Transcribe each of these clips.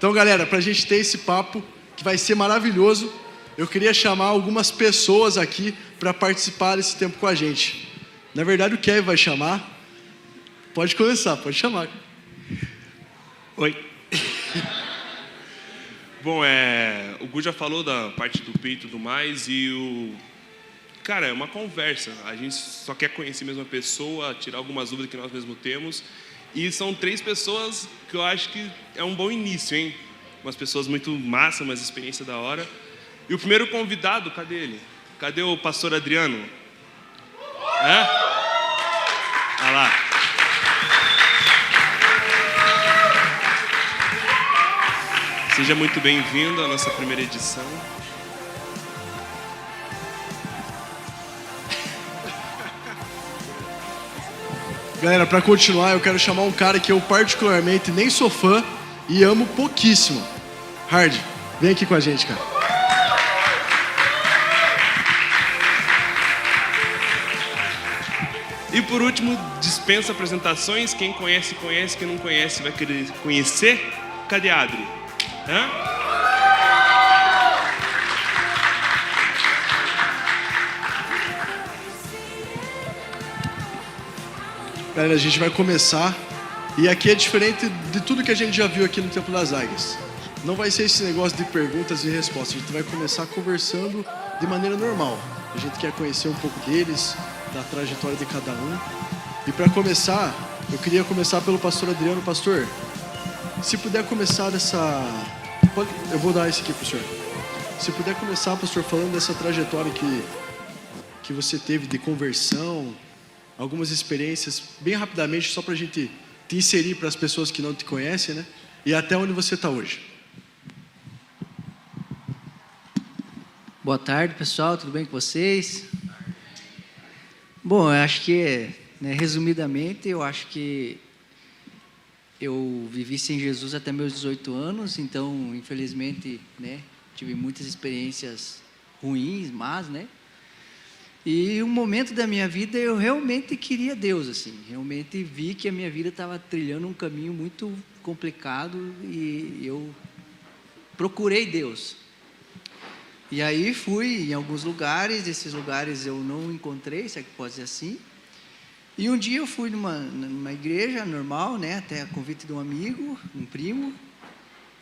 Então, galera, para a gente ter esse papo, que vai ser maravilhoso, eu queria chamar algumas pessoas aqui para participar desse tempo com a gente. Na verdade, o Kevin vai chamar. Pode começar, pode chamar. Oi. Bom, o Gu já falou da parte do P e tudo mais, Cara, é uma conversa. A gente só quer conhecer mesmo a pessoa, tirar algumas dúvidas que nós mesmos temos. E são 3 pessoas que eu acho que é um bom início, hein? Umas pessoas muito massa, umas experiências da hora. E o primeiro convidado, cadê ele? Cadê o pastor Adriano? Olha lá. Seja muito bem-vindo à nossa primeira edição. Galera, para continuar, eu quero chamar um cara que eu particularmente nem sou fã e amo pouquíssimo. Hard, vem aqui com a gente, cara. E por último, dispensa apresentações. Quem conhece, conhece. Quem não conhece, vai querer conhecer. Cadê a Adri? Galera, a gente vai começar. E aqui é diferente de tudo que a gente já viu aqui no Templo das Águias. Não vai ser esse negócio de perguntas e respostas. A gente vai começar conversando de maneira normal. A gente quer conhecer um pouco deles, da trajetória de cada um. E para começar, eu queria começar pelo pastor Adriano. Pastor, se puder começar eu vou dar esse aqui pro senhor. Se puder começar, pastor, falando dessa trajetória que você teve de conversão, algumas experiências, bem rapidamente, só para a gente te inserir para as pessoas que não te conhecem, né? E até onde você está hoje. Boa tarde, pessoal, tudo bem com vocês? Bom, eu acho que, resumidamente, eu acho que eu vivi sem Jesus até meus 18 anos, então, infelizmente, tive muitas experiências ruins, más, E um momento da minha vida eu realmente queria Deus, assim, realmente vi que a minha vida estava trilhando um caminho muito complicado e eu procurei Deus. E aí fui em alguns lugares, esses lugares eu não encontrei, se é que pode ser assim. E um dia eu fui numa igreja normal, até a convite de um amigo, um primo,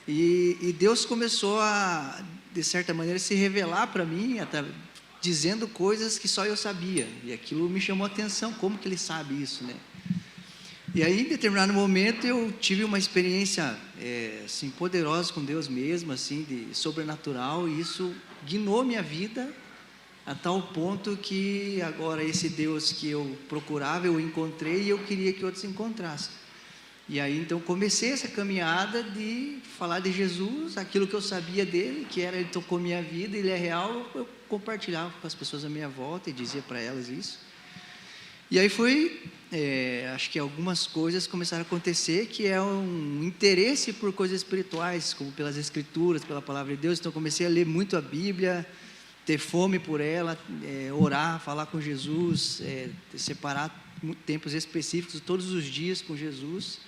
e Deus começou a, de certa maneira, se revelar para mim, dizendo coisas que só eu sabia. E aquilo me chamou a atenção, como que ele sabe isso, E aí, em determinado momento, eu tive uma experiência assim, poderosa com Deus mesmo, assim, de sobrenatural, e isso guinou minha vida a tal ponto que agora esse Deus que eu procurava, eu encontrei e eu queria que outros encontrassem. E aí, então, comecei essa caminhada de falar de Jesus, aquilo que eu sabia dele, que era, ele tocou minha vida, ele é real, eu compartilhava com as pessoas à minha volta e dizia para elas isso. E aí acho que algumas coisas começaram a acontecer, que é um interesse por coisas espirituais, como pelas Escrituras, pela Palavra de Deus. Então, comecei a ler muito a Bíblia, ter fome por ela, orar, falar com Jesus, separar tempos específicos todos os dias com Jesus.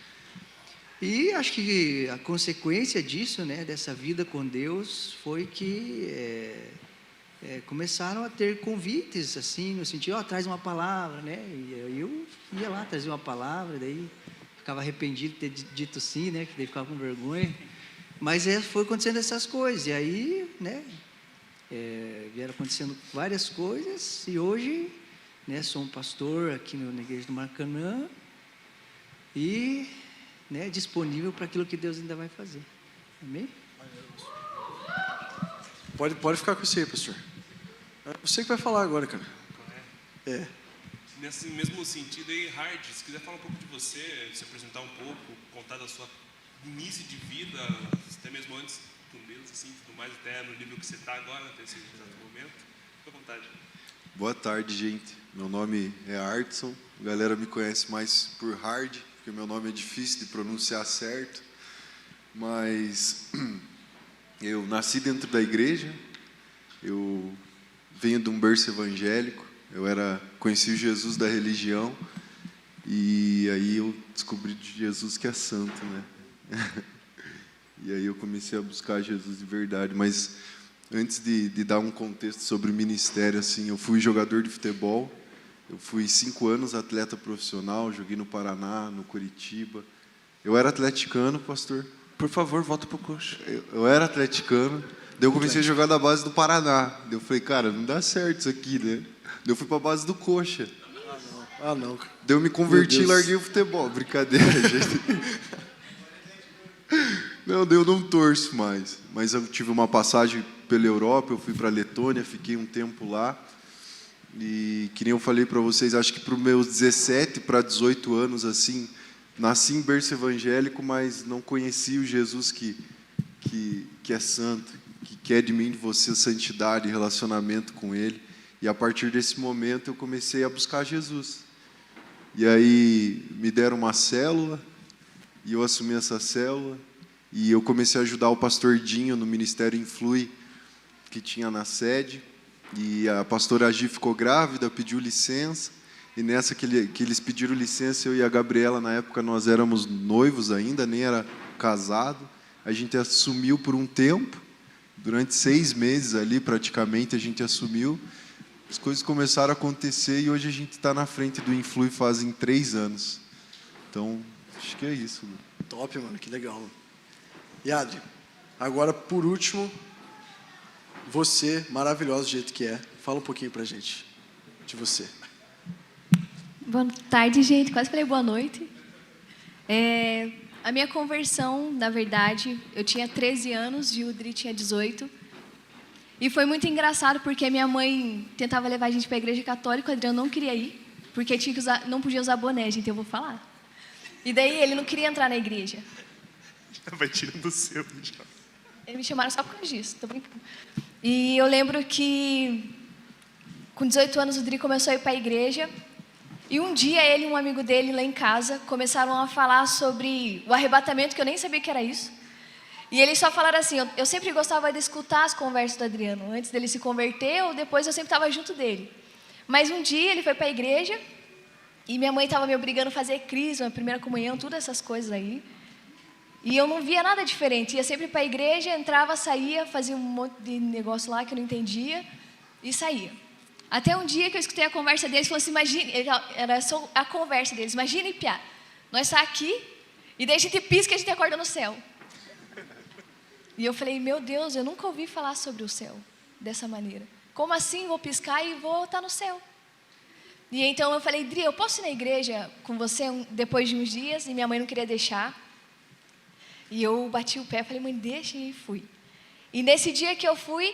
E acho que a consequência disso, dessa vida com Deus, foi que começaram a ter convites, assim, no sentido, traz uma palavra, E eu ia lá, trazia uma palavra, daí ficava arrependido de ter dito sim, que daí ficava com vergonha. Mas foi acontecendo essas coisas, e aí, vieram acontecendo várias coisas, e hoje, sou um pastor aqui na igreja do Maracanã, e disponível para aquilo que Deus ainda vai fazer. Amém? Pode ficar com você aí, pastor. É você que vai falar agora, cara. Nesse mesmo sentido aí, Hard, se quiser falar um pouco de você, se apresentar um pouco, contar da sua início de vida, até mesmo antes com Deus, assim, tudo mais, até no nível que você está agora, até esse exato momento. Fique à vontade. Boa tarde, gente. Meu nome é Artson. A galera me conhece mais por Hard, porque meu nome é difícil de pronunciar certo. Mas eu nasci dentro da igreja, eu venho de um berço evangélico, conheci o Jesus da religião, e aí eu descobri de Jesus que é santo, E aí eu comecei a buscar Jesus de verdade. Mas antes de dar um contexto sobre o ministério, assim, eu fui jogador de futebol. Eu fui 5 anos atleta profissional, joguei no Paraná, no Curitiba. Eu era atleticano, pastor. Por favor, volta pro coxa. Eu era atleticano. Daí eu comecei a jogar da base do Paraná. Daí eu falei, cara, não dá certo isso aqui, né? Daí eu fui pra base do coxa. Ah, não. Daí eu me converti e Meu Deus. larguei o futebol. Brincadeira, gente. Não, daí eu não torço mais. Mas eu tive uma passagem pela Europa, eu fui para a Letônia, fiquei um tempo lá. E que nem eu falei para vocês, acho que para os meus 17 para 18 anos, assim, nasci em berço evangélico, mas não conheci o Jesus que é santo, que quer de mim, de você, santidade, relacionamento com Ele. E a partir desse momento eu comecei a buscar Jesus. E aí me deram uma célula, e eu assumi essa célula, e eu comecei a ajudar o pastor Dinho no Ministério Influi, que tinha na sede. E a pastora Agi ficou grávida, pediu licença, e nessa que eles pediram licença, eu e a Gabriela, na época, nós éramos noivos ainda, nem era casado. A gente assumiu por um tempo, durante 6 meses ali, praticamente, a gente assumiu. As coisas começaram a acontecer e hoje a gente está na frente do Influi fazem 3 anos. Então, acho que é isso. Mano. Top, mano, que legal. Mano. E Adri, agora por último, você, maravilhosa do jeito que é, fala um pouquinho pra gente de você. Boa tarde, gente. Quase falei boa noite. A minha conversão, na verdade, eu tinha 13 anos e o Dri tinha 18. E foi muito engraçado porque a minha mãe tentava levar a gente para a igreja católica, o Adriano não queria ir, porque tinha que não podia usar boné, gente, eu vou falar. E daí ele não queria entrar na igreja. Vai tirando o seu. Já. Eles me chamaram só por causa disso, tô brincando. E eu lembro que com 18 anos o Dri começou a ir para a igreja. E um dia ele e um amigo dele lá em casa começaram a falar sobre o arrebatamento, que eu nem sabia que era isso. E eles só falaram assim, eu sempre gostava de escutar as conversas do Adriano, antes dele se converter ou depois eu sempre estava junto dele. Mas um dia ele foi para a igreja e minha mãe estava me obrigando a fazer crisma, primeira comunhão, todas essas coisas aí. E eu não via nada diferente, ia sempre para a igreja, entrava, saía, fazia um monte de negócio lá que eu não entendia e saía. Até um dia que eu escutei a conversa deles, falou assim, imagine, era só a conversa deles, imagine, piá, nós está aqui e daí a gente pisca e a gente acorda no céu. E eu falei, meu Deus, eu nunca ouvi falar sobre o céu dessa maneira. Como assim vou piscar e vou estar no céu? E então eu falei, Dri, eu posso ir na igreja com você depois de uns dias? E minha mãe não queria deixar. E eu bati o pé, falei, mãe, deixa, e fui. E nesse dia que eu fui,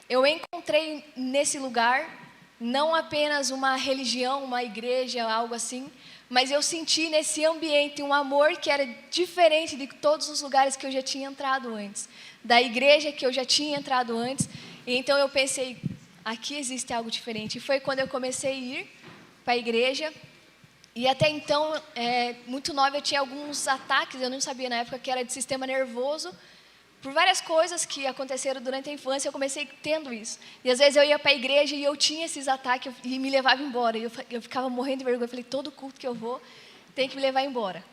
eu encontrei nesse lugar não apenas uma religião, uma igreja, algo assim, mas eu senti nesse ambiente um amor que era diferente de todos os lugares que eu já tinha entrado antes, da igreja que eu já tinha entrado antes. E então eu pensei, aqui existe algo diferente. E foi quando eu comecei a ir para a igreja. E até então, muito nova, eu tinha alguns ataques, eu não sabia na época que era de sistema nervoso. Por várias coisas que aconteceram durante a infância, eu comecei tendo isso. E às vezes eu ia para a igreja e eu tinha esses ataques e me levava embora. E eu ficava morrendo de vergonha. Eu falei, todo culto que eu vou, tem que me levar embora.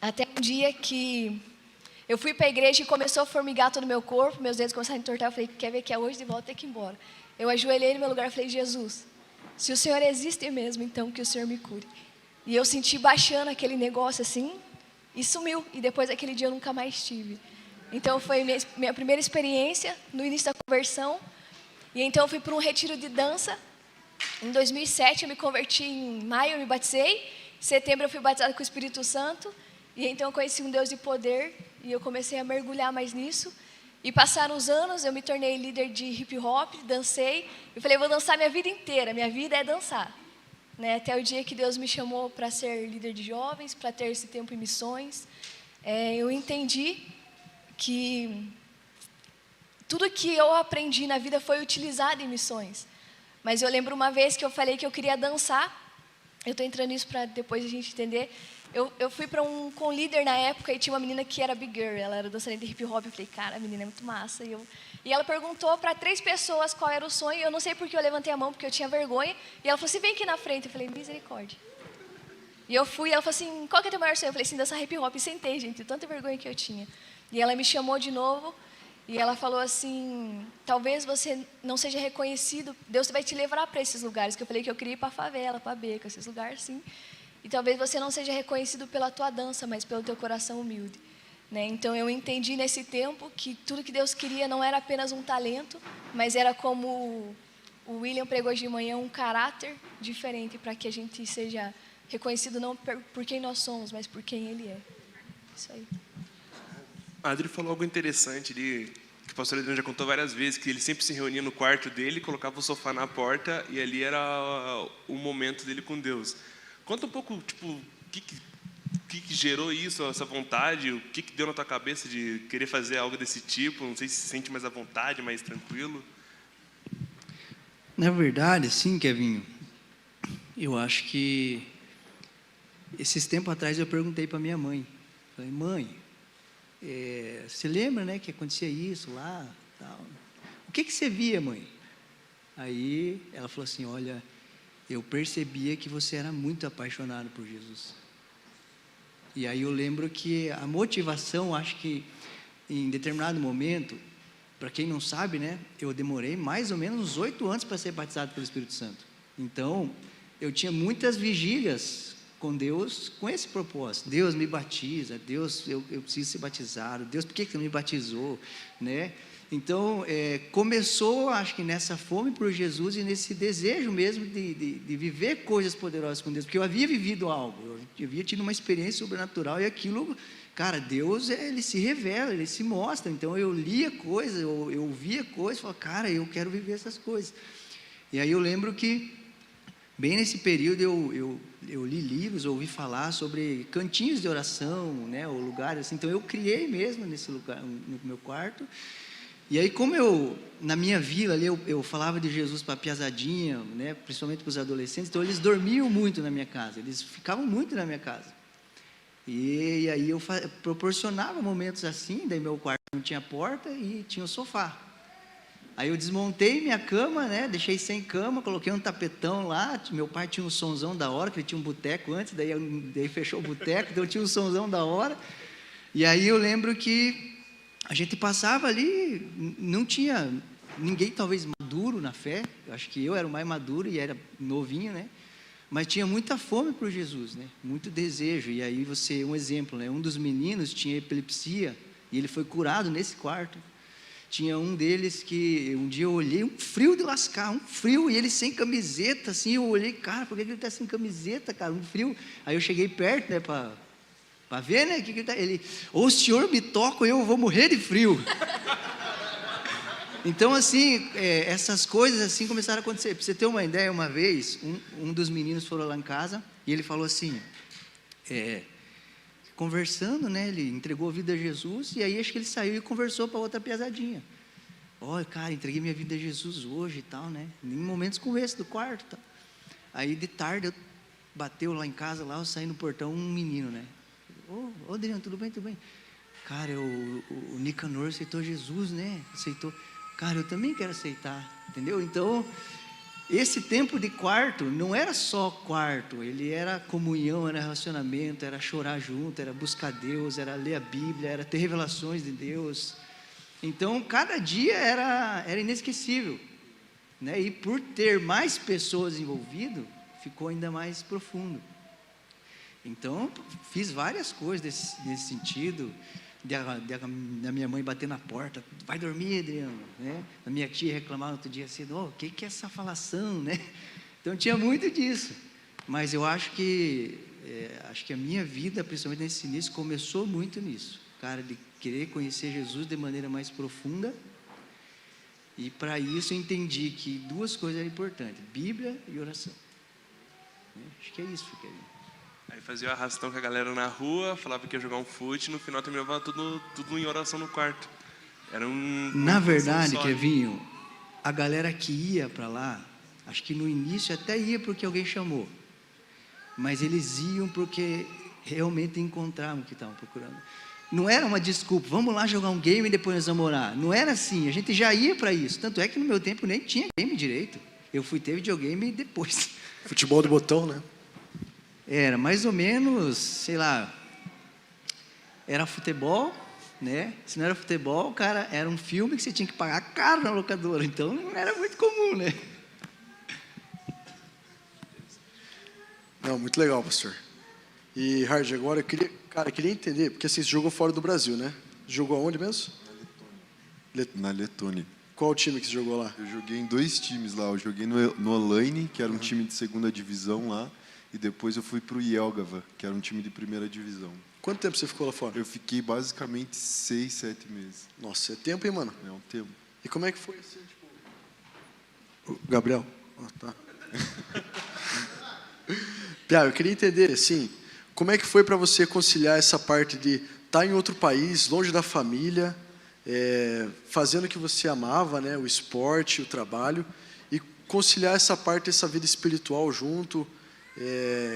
Até um dia que eu fui para a igreja e começou a formigar todo o meu corpo, meus dedos começaram a entortar. Eu falei, quer ver que é hoje de volta, tem que ir embora. Eu ajoelhei no meu lugar e falei, Jesus, se o Senhor existe mesmo, então que o Senhor me cure. E eu senti baixando aquele negócio assim e sumiu. E depois daquele dia eu nunca mais tive. Então foi minha primeira experiência no início da conversão. E então eu fui para um retiro de dança. Em 2007 eu me converti, em maio eu me batizei. Em setembro eu fui batizada com o Espírito Santo. E então eu conheci um Deus de poder e eu comecei a mergulhar mais nisso. E passaram os anos, eu me tornei líder de hip hop, dancei. Eu falei, vou dançar minha vida inteira, minha vida é dançar. Né? Até o dia que Deus me chamou para ser líder de jovens, para ter esse tempo em missões. Eu entendi que tudo que eu aprendi na vida foi utilizado em missões. Mas eu lembro uma vez que eu falei que eu queria dançar. Eu estou entrando nisso para depois a gente entender. Eu fui para com um líder na época e tinha uma menina que era big girl. Ela era dançarina de hip hop. Eu falei, cara, a menina é muito massa. E ela perguntou para 3 pessoas qual era o sonho. Eu não sei porque eu levantei a mão, porque eu tinha vergonha. E ela falou assim, vem aqui na frente. Eu falei, misericórdia. E eu fui, ela falou assim, qual que é o teu maior sonho? Eu falei assim, dançar hip hop. E sentei, gente, tanta vergonha que eu tinha. E ela me chamou de novo e ela falou assim, talvez você não seja reconhecido, Deus vai te levar para esses lugares, que eu falei que eu queria ir para a favela, para a beca, esses lugares assim. E talvez você não seja reconhecido pela tua dança, mas pelo teu coração humilde. Né? Então eu entendi nesse tempo que tudo que Deus queria não era apenas um talento, mas era como o William pregou hoje de manhã, um caráter diferente para que a gente seja reconhecido não por quem nós somos, mas por quem Ele é. Isso aí. A Adri falou algo interessante ali, que o pastor Adriano já contou várias vezes, que ele sempre se reunia no quarto dele, colocava o sofá na porta e ali era o momento dele com Deus. Conta um pouco, tipo, o que gerou isso, essa vontade, o que deu na tua cabeça de querer fazer algo desse tipo, não sei se sente mais à vontade, mais tranquilo. Na verdade, sim, Kevinho, eu acho que esses tempos atrás eu perguntei para minha mãe, falei, mãe, você lembra, né, que acontecia isso lá, tal. O que você via, mãe? Aí ela falou assim, olha, eu percebia que você era muito apaixonado por Jesus. E aí eu lembro que a motivação, acho que em determinado momento, para quem não sabe, né, eu demorei mais ou menos uns 8 anos para ser batizado pelo Espírito Santo. Então, eu tinha muitas vigílias com Deus, com esse propósito. Deus me batiza, Deus, eu preciso ser batizado, Deus, por que você não me batizou? Né? Então, começou, acho que nessa fome por Jesus e nesse desejo mesmo de viver coisas poderosas com Deus, porque eu havia vivido algo, eu havia tido uma experiência sobrenatural e aquilo, cara, Deus, Ele se revela, Ele se mostra, então eu lia coisas, eu ouvia coisas, falava, cara, eu quero viver essas coisas. E aí eu lembro que, bem nesse período, eu li livros, ouvi falar sobre cantinhos de oração, né, ou lugares assim, então eu criei mesmo nesse lugar, no meu quarto. E aí, como na minha vila ali, eu falava de Jesus para a piazadinha, né, principalmente para os adolescentes, então eles dormiam muito na minha casa, eles ficavam muito na minha casa. E aí eu proporcionava momentos assim, daí meu quarto não tinha porta e tinha o sofá. Aí eu desmontei minha cama, né, deixei sem cama, coloquei um tapetão lá, meu pai tinha um sonzão da hora, que ele tinha um boteco antes, daí fechou o boteco, então eu tinha um sonzão da hora. E aí eu lembro que a gente passava ali, não tinha ninguém talvez maduro na fé, eu acho que eu era o mais maduro e era novinho, né? Mas tinha muita fome por Jesus, né? Muito desejo. E aí um exemplo, né? Um dos meninos tinha epilepsia e ele foi curado nesse quarto. Tinha um deles que um dia eu olhei, um frio de lascar, um frio, e ele sem camiseta, assim, eu olhei, cara, por que ele está sem camiseta, cara, um frio. Aí eu cheguei perto, né, para ver, né, ele, ou o senhor me toca ou eu vou morrer de frio. Então, assim, essas coisas assim começaram a acontecer. Para você ter uma ideia, uma vez, um dos meninos foi lá em casa e ele falou assim, conversando, né, ele entregou a vida a Jesus e aí acho que ele saiu e conversou para outra piazadinha. Olha, cara, entreguei minha vida a Jesus hoje e tal, né, em momentos como esse do quarto. Tal. Aí de tarde, bateu lá em casa, lá eu saí no portão, um menino, né. Ô Adriano, tudo bem, tudo bem? Cara, o Nicanor aceitou Jesus, né? Aceitou. Cara, eu também quero aceitar, entendeu? Então, esse tempo de quarto não era só quarto, ele era comunhão, era relacionamento, era chorar junto, era buscar Deus, era ler a Bíblia, era ter revelações de Deus. Então, cada dia era inesquecível, né? E por ter mais pessoas envolvidas, ficou ainda mais profundo. Então, fiz várias coisas nesse sentido, da minha mãe bater na porta, vai dormir, Adriano, né? A minha tia reclamava outro dia assim, o que é essa falação, né? Então, tinha muito disso, mas eu acho que a minha vida, principalmente nesse início, começou muito nisso, cara, de querer conhecer Jesus de maneira mais profunda, e para isso eu entendi que 2 coisas eram importantes, Bíblia e oração. Acho que é isso, Kevin. Aí fazia o arrastão com a galera na rua, falava que ia jogar um fute, no final terminava tudo em oração no quarto. Era Na verdade, Kevinho, a galera que ia para lá, acho que no início até ia porque alguém chamou, mas eles iam porque realmente encontravam o que estavam procurando. Não era uma desculpa, vamos lá jogar um game e depois nós vamos orar. Não era assim, a gente já ia para isso. Tanto é que no meu tempo nem tinha game direito. Eu fui ter videogame depois. Futebol do botão, né? Era mais ou menos, sei lá, era futebol, né? Se não era futebol, cara, era um filme que você tinha que pagar caro na locadora, então não era muito comum, né? Não, muito legal, pastor. E, Hard, agora eu queria entender, porque assim, você jogou fora do Brasil, né? Jogou aonde mesmo? Na Letônia. Qual time que você jogou lá? Eu joguei em 2 times lá. Eu joguei no Olaine, que era um time de 2ª divisão lá, e depois eu fui para o Jelgava, que era um time de 1ª divisão. Quanto tempo você ficou lá fora? Eu fiquei basicamente 6, 7 meses. Nossa, é tempo, hein, mano? É um tempo. E como é que foi assim, tipo... Gabriel? Tá. Pia, eu queria entender, assim, como é que foi para você conciliar essa parte de estar em outro país, longe da família, fazendo o que você amava, né, o esporte, o trabalho, e conciliar essa parte, essa vida espiritual junto,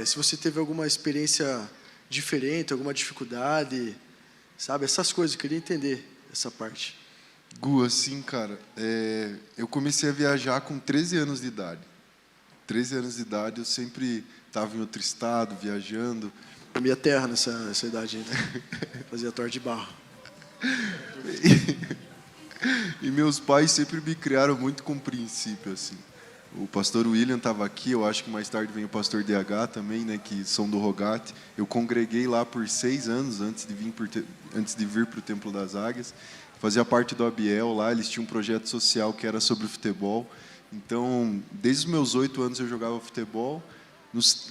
se você teve alguma experiência diferente, alguma dificuldade, sabe, essas coisas, eu queria entender essa parte. Gu, assim, cara, eu comecei a viajar com 13 anos de idade. 13 anos de idade, eu sempre estava em outro estado, viajando. Na minha terra, nessa idade ainda. Fazia torta de barro. E meus pais sempre me criaram muito com princípio, assim. O pastor William estava aqui, eu acho que mais tarde vem o pastor DH também, né, que são do Rogate. Eu congreguei lá por 6 anos antes de vir para o Templo das Águias. Fazia parte do Abiel lá, eles tinham um projeto social que era sobre futebol. Então, desde os meus 8 anos eu jogava futebol.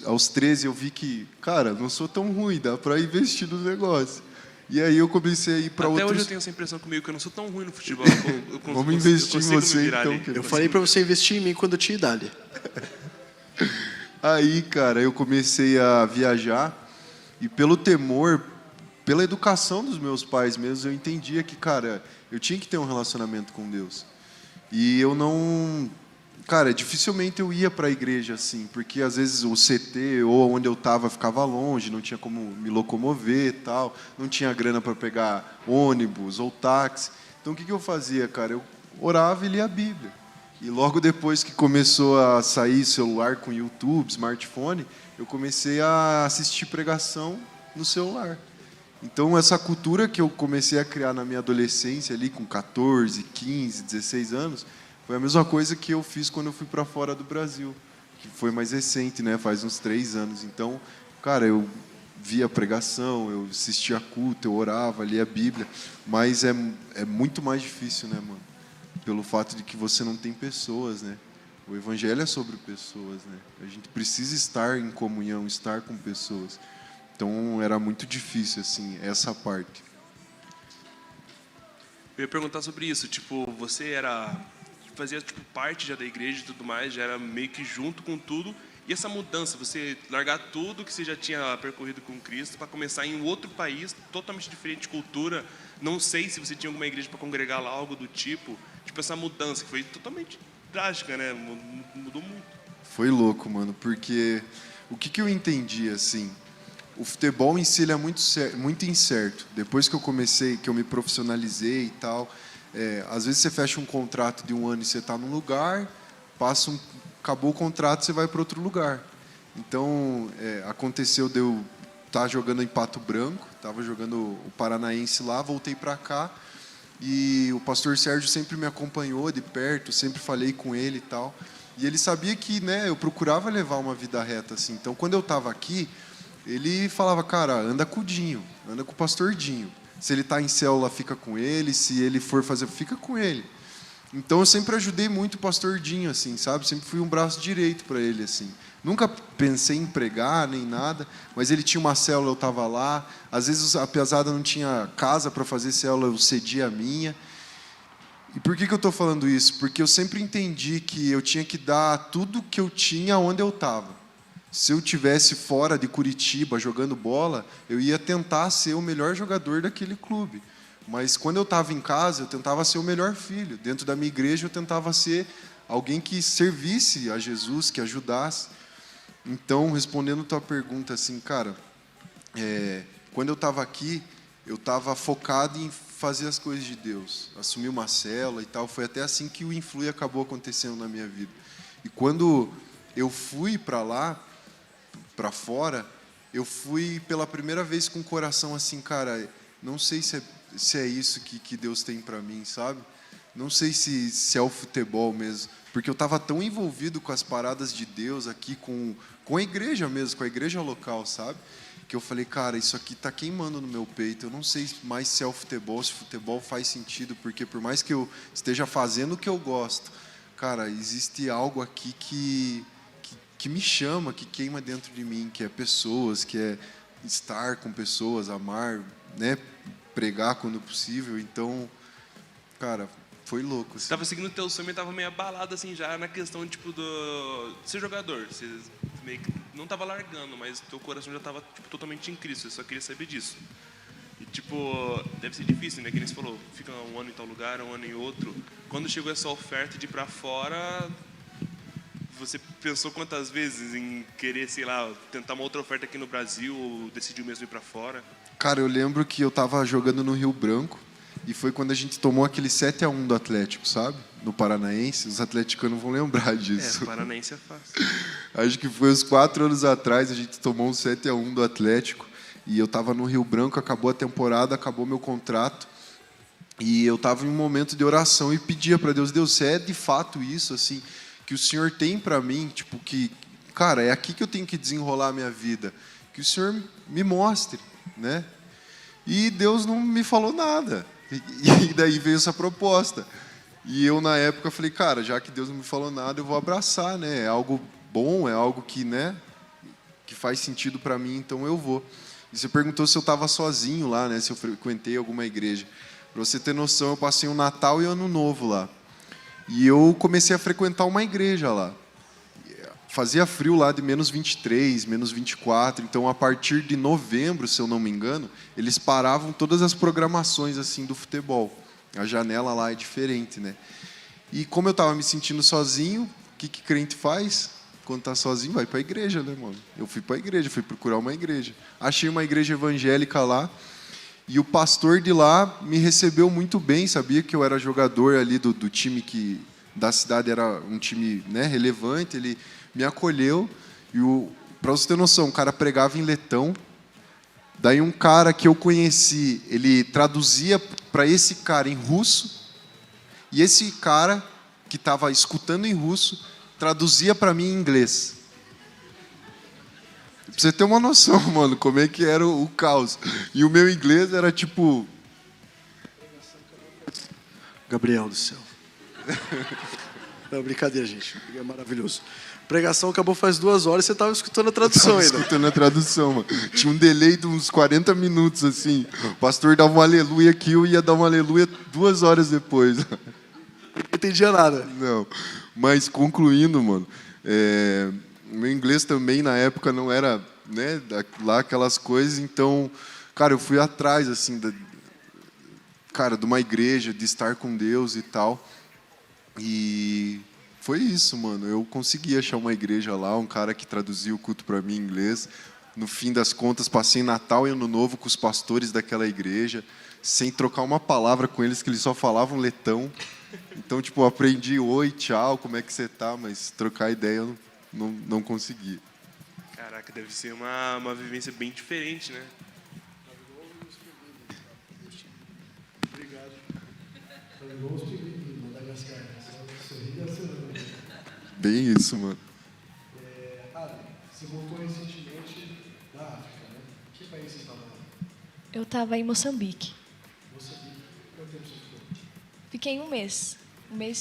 Aos 13 eu vi que, cara, não sou tão ruim, dá para investir no negócio. E aí eu comecei a ir para outros... Até hoje eu tenho essa impressão comigo, que eu não sou tão ruim no futebol. Vamos investir em você, então. Eu falei para você investir em mim quando eu tinha idade. Aí, cara, eu comecei a viajar e pelo temor, pela educação dos meus pais mesmo, eu entendia que, cara, eu tinha que ter um relacionamento com Deus. E eu não... Cara, dificilmente eu ia para a igreja assim, porque às vezes o CT ou onde eu estava ficava longe, não tinha como me locomover e tal, não tinha grana para pegar ônibus ou táxi. Então o que eu fazia, cara? Eu orava e lia a Bíblia. E logo depois que começou a sair celular com YouTube, smartphone, eu comecei a assistir pregação no celular. Então essa cultura que eu comecei a criar na minha adolescência ali com 14, 15, 16 anos, foi a mesma coisa que eu fiz quando eu fui para fora do Brasil, que foi mais recente, né? Faz uns 3 anos. Então, cara, eu via pregação, eu assistia culto, eu orava, lia a Bíblia, mas é muito mais difícil, né, mano? Pelo fato de que você não tem pessoas, né? O Evangelho é sobre pessoas, né? A gente precisa estar em comunhão, estar com pessoas. Então, era muito difícil, assim, essa parte. Eu ia perguntar sobre isso, tipo, você fazia tipo, parte já da igreja e tudo mais, já era meio que junto com tudo, e essa mudança, você largar tudo que você já tinha percorrido com Cristo para começar em um outro país, totalmente diferente de cultura, não sei se você tinha alguma igreja para congregar lá, algo do tipo essa mudança, que foi totalmente drástica, né, mudou muito. Foi louco, mano, porque o que eu entendi, assim, o futebol em si ele é muito incerto. Depois que eu comecei, que eu me profissionalizei e tal, às vezes você fecha um contrato de 1 ano e você está num lugar, acabou o contrato, você vai para outro lugar. Então, aconteceu de eu estar jogando em Pato Branco, estava jogando o Paranaense lá, voltei para cá, e o pastor Sérgio sempre me acompanhou de perto, sempre falei com ele e tal, e ele sabia que, né, eu procurava levar uma vida reta, assim. Então, quando eu estava aqui, ele falava, cara, anda com o Dinho, anda com o pastor Dinho. Se ele está em célula, fica com ele. Se ele for fazer, fica com ele. Então, eu sempre ajudei muito o pastor Dinho, assim, sabe? Sempre fui um braço direito para ele, assim. Nunca pensei em pregar, nem nada, mas ele tinha uma célula, eu estava lá. Às vezes, a pesada não tinha casa para fazer célula, eu cedia a minha. E por que eu estou falando isso? Porque eu sempre entendi que eu tinha que dar tudo que eu tinha onde eu estava. Se eu tivesse fora de Curitiba jogando bola, eu ia tentar ser o melhor jogador daquele clube. Mas quando eu estava em casa, eu tentava ser o melhor filho. Dentro da minha igreja, eu tentava ser alguém que servisse a Jesus, que ajudasse. Então, respondendo a tua pergunta, assim, cara, quando eu estava aqui, eu estava focado em fazer as coisas de Deus. Assumir uma célula e tal. Foi até assim que o Influi acabou acontecendo na minha vida. E quando eu fui para lá, para fora, eu fui pela primeira vez com o coração assim, cara, não sei se se é isso que Deus tem para mim, sabe? Não sei se é o futebol mesmo, porque eu estava tão envolvido com as paradas de Deus aqui, com a igreja mesmo, com a igreja local, sabe? Que eu falei, cara, isso aqui tá queimando no meu peito. Eu não sei mais se é o futebol, se o futebol faz sentido, porque por mais que eu esteja fazendo o que eu gosto, cara, existe algo aqui que me chama, que queima dentro de mim, que é pessoas, que é estar com pessoas, amar, né? Pregar quando possível. Então, cara, foi louco. Assim. Tava seguindo o teu sonho e tava meio abalado, assim, já na questão, tipo, de ser jogador. Você meio que não tava largando, mas teu coração já tava, tipo, totalmente em Cristo. Você só queria saber disso. E, tipo, deve ser difícil, né? Que nem você falou, fica um ano em tal lugar, um ano em outro. Quando chegou essa oferta de ir pra fora, você pensou quantas vezes em querer, sei lá, tentar uma outra oferta aqui no Brasil ou decidiu mesmo ir pra fora? Cara, eu lembro que eu tava jogando no Rio Branco e foi quando a gente tomou aquele 7-1 do Atlético, sabe? No Paranaense. Os atleticanos vão lembrar disso. Paranaense é fácil. Acho que foi uns 4 anos atrás, a gente tomou um 7-1 do Atlético. E eu estava no Rio Branco, acabou a temporada, acabou meu contrato. E eu estava em um momento de oração e pedia para Deus, Deus, se é de fato isso, assim, que o Senhor tem para mim, tipo, que, cara, é aqui que eu tenho que desenrolar a minha vida. Que o Senhor me mostre, né? E Deus não me falou nada. E daí veio essa proposta. E eu, na época, falei, cara, já que Deus não me falou nada, eu vou abraçar, né? É algo bom, é algo que, né, que faz sentido para mim, então eu vou. E você perguntou se eu estava sozinho lá, né? Se eu frequentei alguma igreja. Para você ter noção, eu passei um Natal e Ano Novo lá. E eu comecei a frequentar uma igreja lá. Fazia frio lá de menos 23, menos 24. Então, a partir de novembro, se eu não me engano, eles paravam todas as programações assim do futebol. A janela lá é diferente, né? E como eu estava me sentindo sozinho, o que crente faz? Quando está sozinho, vai para a igreja, né, mano? Eu fui para a igreja, fui procurar uma igreja. Achei uma igreja evangélica lá. E o pastor de lá me recebeu muito bem, sabia que eu era jogador ali do time da cidade, era um time, né, relevante, ele me acolheu. E para você ter noção, o cara pregava em letão. Daí um cara que eu conheci, ele traduzia para esse cara em russo. E esse cara, que estava escutando em russo, traduzia para mim em inglês. Pra você ter uma noção, mano, como é que era o caos. E o meu inglês era tipo... Gabriel do céu. Não, brincadeira, gente. É maravilhoso. A pregação acabou faz 2 horas e você estava escutando a tradução ainda. Escutando a tradução, mano. Tinha um delay de uns 40 minutos, assim. O pastor dava um aleluia aqui, eu ia dar um aleluia 2 horas depois. Não entendia nada. Não. Mas, concluindo, mano, meu inglês também, na época, não era, né, lá aquelas coisas. Então, cara, eu fui atrás, assim, de uma igreja, de estar com Deus e tal. E foi isso, mano. Eu consegui achar uma igreja lá, um cara que traduzia o culto para mim em inglês. No fim das contas, passei Natal e Ano Novo com os pastores daquela igreja, sem trocar uma palavra com eles, que eles só falavam letão. Então, tipo, eu aprendi oi, tchau, como é que você tá, mas trocar ideia eu não consegui. Caraca, deve ser uma vivência bem diferente, né? Bem isso, mano. Você voltou recentemente da África, né? Que país você estava lá? Eu estava em Moçambique. Moçambique. Quanto tempo você ficou? Fiquei um mês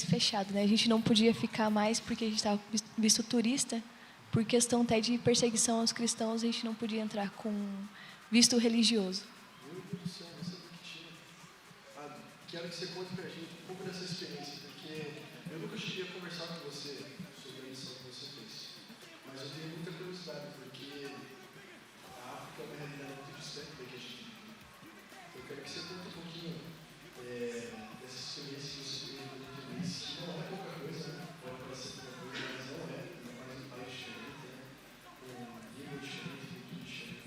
fechado, né? A gente não podia ficar mais porque a gente estava visto turista, por questão até de perseguição aos cristãos, a gente não podia entrar com visto religioso. Meu Deus do céu, não sabia que tinha. Quero que você conte pra gente um pouco dessa experiência, porque eu nunca cheguei a conversar com você sobre a missão que você fez. Mas eu tenho muita curiosidade, porque a África é uma realidade muito distante da que a gente vive. Eu quero que você conte um pouquinho dessa experiência que você teve no mês, que não é pouca coisa, né? Pode parecer pouca coisa, mas não é. Ainda mais um país diferente, né? Com língua diferente, cultura diferente.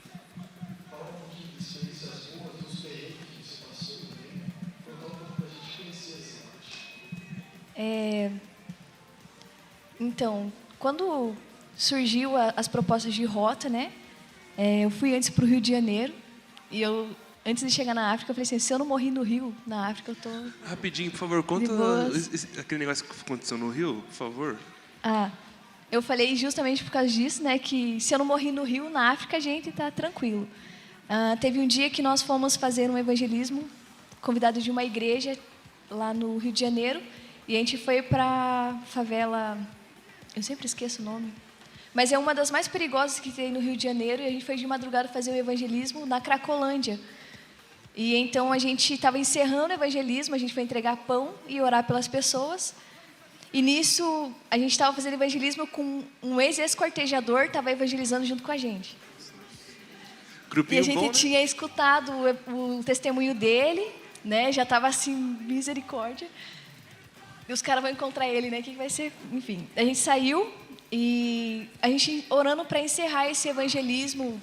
Fala um pouquinho de experiências boas, dos perrengues que você passou também. Contar um pouco pra gente conhecer essa parte. Então, quando surgiu as propostas de rota, né? Eu fui antes para o Rio de Janeiro e antes de chegar na África, eu falei assim, se eu não morri no Rio, na África, eu tô... Rapidinho, por favor, conta aquele negócio que aconteceu no Rio, por favor. Eu falei justamente por causa disso, né, que se eu não morri no Rio, na África, a gente tá tranquilo. Teve um dia que nós fomos fazer um evangelismo, convidado de uma igreja lá no Rio de Janeiro, e a gente foi para favela, eu sempre esqueço o nome, mas é uma das mais perigosas que tem no Rio de Janeiro, e a gente foi de madrugada fazer o evangelismo na Cracolândia. E então a gente estava encerrando o evangelismo, a gente foi entregar pão e orar pelas pessoas. E nisso, a gente estava fazendo evangelismo com um ex-esquartejador, estava evangelizando junto com a gente. Grupinho e a gente bom, né? tinha escutado o testemunho dele, né? Já estava assim, misericórdia. E os caras vão encontrar ele, né? O que vai ser? Enfim, a gente saiu e a gente orando para encerrar esse evangelismo,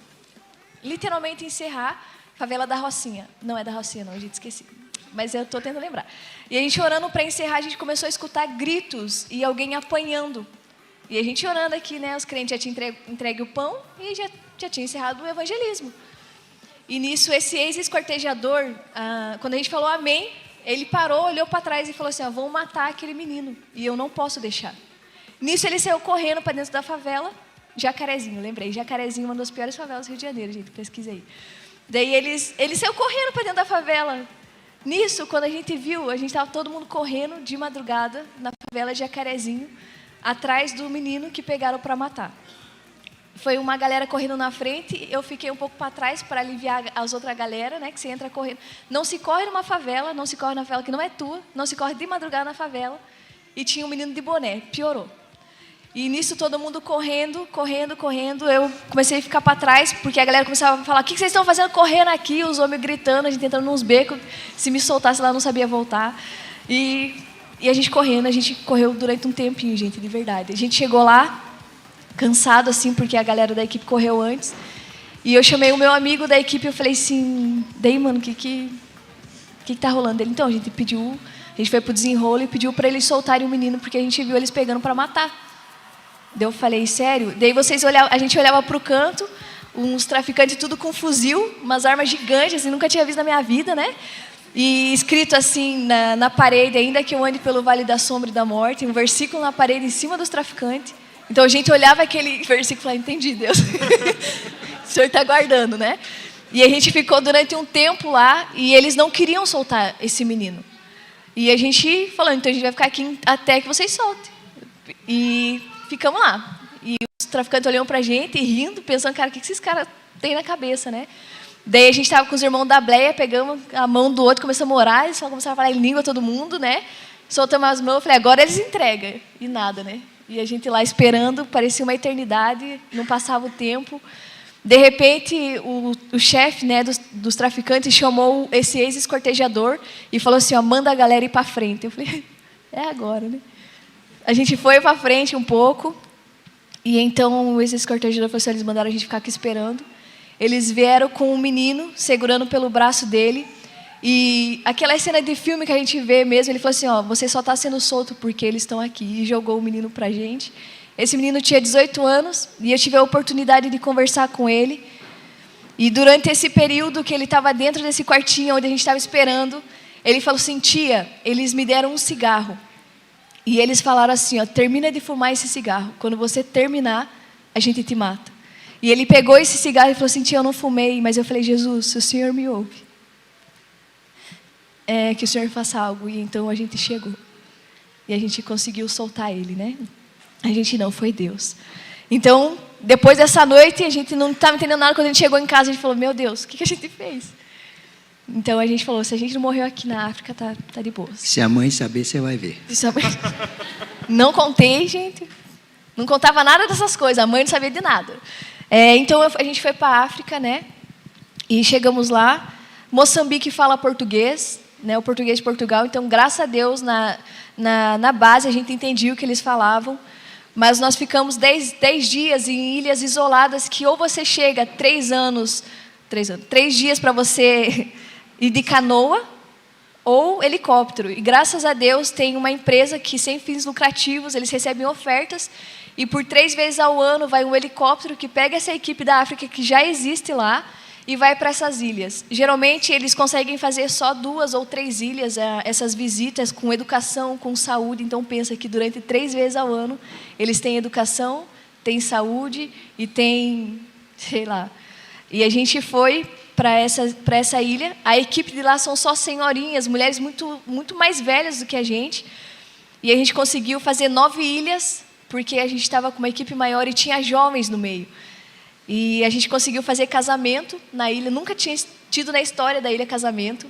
literalmente encerrar, favela da Rocinha. Não é da Rocinha, não, a gente esqueci. Mas eu estou tentando lembrar. E a gente orando para encerrar, a gente começou a escutar gritos e alguém apanhando. E a gente orando aqui, né? Os crentes já tinham entregue o pão e já tinha encerrado o evangelismo. E nisso, esse ex-esquartejador, quando a gente falou amém, ele parou, olhou para trás e falou assim, vão matar aquele menino e eu não posso deixar. Nisso, ele saiu correndo para dentro da favela, Jacarezinho, lembrei, Jacarezinho, uma das piores favelas do Rio de Janeiro, gente, pesquisa aí. Daí ele saiu correndo para dentro da favela. Nisso, quando a gente viu, a gente estava todo mundo correndo de madrugada na favela de Jacarezinho, atrás do menino que pegaram para matar. Foi uma galera correndo na frente, eu fiquei um pouco para trás para aliviar as outras galera, né, que você entra correndo. Não se corre numa favela, não se corre na favela que não é tua, não se corre de madrugada na favela. E tinha um menino de boné, piorou. E nisso todo mundo correndo, eu comecei a ficar para trás, porque a galera começava a falar, o que vocês estão fazendo correndo aqui? Os homens gritando, a gente entrando nos becos, se me soltasse lá eu não sabia voltar. E a gente correu durante um tempinho, gente, de verdade. A gente chegou lá, cansado assim, porque a galera da equipe correu antes. E eu chamei o meu amigo da equipe e eu falei assim, daí, mano, o que tá rolando? Ele, então, a gente foi pro desenrolo e pediu para eles soltarem o menino, porque a gente viu eles pegando para matar. Daí eu falei, sério? Daí a gente olhava para o canto, uns traficantes tudo com fuzil, umas armas gigantes, assim, nunca tinha visto na minha vida, né? E escrito assim na parede, ainda que eu ande pelo vale da sombra e da morte, um versículo na parede em cima dos traficantes. Então a gente olhava aquele versículo e falava, entendi, Deus. O Senhor está guardando, né? E a gente ficou durante um tempo lá e eles não queriam soltar esse menino. E a gente falou, então a gente vai ficar aqui até que vocês soltem. E ficamos lá. E os traficantes olhando pra gente, rindo, pensando, cara, o que esses caras têm na cabeça, né? Daí a gente estava com os irmãos da Bleia, pegamos a mão do outro, começamos a orar, eles só começaram a falar em língua todo mundo, né? Soltamos as mãos, eu falei, agora eles entregam. E nada, né? E a gente lá esperando, parecia uma eternidade, não passava o tempo. De repente, o chefe, né, dos traficantes chamou esse ex-esquartejador e falou assim, manda a galera ir para frente. Eu falei, é agora, né? A gente foi para frente um pouco, e então esse esquartejador falou assim, eles mandaram a gente ficar aqui esperando. Eles vieram com um menino, segurando pelo braço dele, e aquela cena de filme que a gente vê mesmo, ele falou assim, você só está sendo solto porque eles estão aqui, e jogou o menino para a gente. Esse menino tinha 18 anos, e eu tive a oportunidade de conversar com ele, e durante esse período que ele estava dentro desse quartinho onde a gente estava esperando, ele falou assim, tia, eles me deram um cigarro. E eles falaram assim, termina de fumar esse cigarro. Quando você terminar, a gente te mata. E ele pegou esse cigarro e falou assim, tia, eu não fumei. Mas eu falei, Jesus, se o Senhor me ouve, que o Senhor faça algo. E então a gente chegou. E a gente conseguiu soltar ele, né? A gente não, foi Deus. Então, depois dessa noite, a gente não estava entendendo nada. Quando a gente chegou em casa, a gente falou, meu Deus, o que a gente fez? Então a gente falou, se a gente não morreu aqui na África, tá de boa. Se a mãe saber, você vai ver. Não contei, gente. Não contava nada dessas coisas. A mãe não sabia de nada. Então a gente foi para a África, né? E chegamos lá. Moçambique fala português, né? O português de Portugal. Então, graças a Deus, na base a gente entendia o que eles falavam. Mas nós ficamos 10 dias em ilhas isoladas que ou você chega 3 dias para você ir de canoa ou helicóptero. E graças a Deus tem uma empresa que sem fins lucrativos, eles recebem ofertas e por 3 vezes ao ano vai um helicóptero que pega essa equipe da África que já existe lá e vai para essas ilhas. Geralmente, eles conseguem fazer só 2 ou 3 ilhas, essas visitas com educação, com saúde. Então, pensa que durante 3 vezes ao ano, eles têm educação, têm saúde e têm, sei lá. E a gente foi para essa ilha. A equipe de lá são só senhorinhas, mulheres muito mais velhas do que a gente. E a gente conseguiu fazer 9 ilhas, porque a gente estava com uma equipe maior e tinha jovens no meio. E a gente conseguiu fazer casamento na ilha. Nunca tinha tido na história da ilha casamento.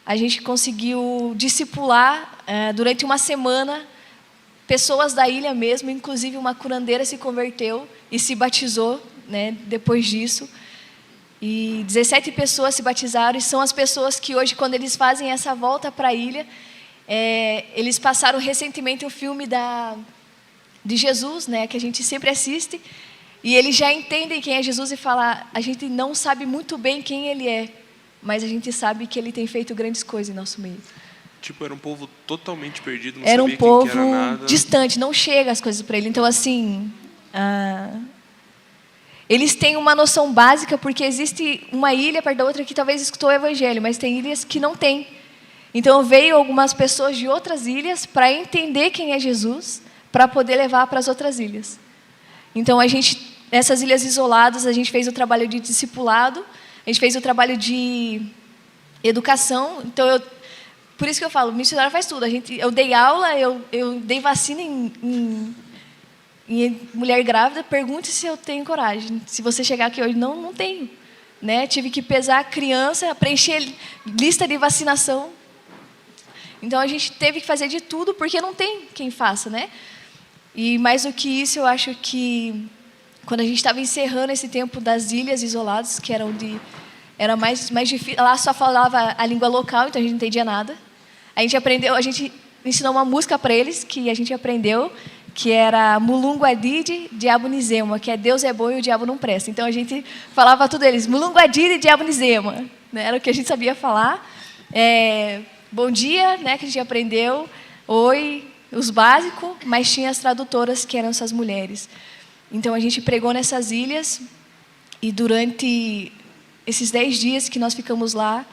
A gente conseguiu discipular durante uma semana pessoas da ilha mesmo, inclusive uma curandeira se converteu e se batizou, né, depois disso. E 17 pessoas se batizaram, e são as pessoas que hoje, quando eles fazem essa volta para a ilha, eles passaram recentemente o filme de Jesus, né, que a gente sempre assiste, e eles já entendem quem é Jesus e falam: a gente não sabe muito bem quem ele é, mas a gente sabe que ele tem feito grandes coisas em nosso meio. Tipo, era um povo totalmente perdido, não Era sabia um povo quem que era nada. distante, não chega as coisas para ele. Então, assim, eles têm uma noção básica, porque existe uma ilha perto da outra que talvez escutou o evangelho, mas tem ilhas que não tem. Então, veio algumas pessoas de outras ilhas para entender quem é Jesus, para poder levar para as outras ilhas. Então, nessas ilhas isoladas, a gente fez o trabalho de discipulado, a gente fez o trabalho de educação. Então, por isso que eu falo, missionário faz tudo. Eu dei aula, eu dei vacina em mulher grávida. Pergunte se eu tenho coragem. Se você chegar aqui hoje, não tenho. Né? Tive que pesar a criança, preencher lista de vacinação. Então, a gente teve que fazer de tudo, porque não tem quem faça, né? E mais do que isso, eu acho que quando a gente estava encerrando esse tempo das ilhas isoladas, que era onde era mais difícil, lá só falava a língua local, então a gente não entendia nada. A gente ensinou uma música para eles, que a gente aprendeu, que era Mulunguadide, Diabo Nizema, que é Deus é bom e o diabo não presta. Então a gente falava tudo eles, Mulunguadide, Diabo Nizema, né? Era o que a gente sabia falar. Bom dia, né, que a gente aprendeu, oi, os básicos, mas tinha as tradutoras, que eram essas mulheres. Então a gente pregou nessas ilhas, e durante esses 10 dias que nós ficamos lá,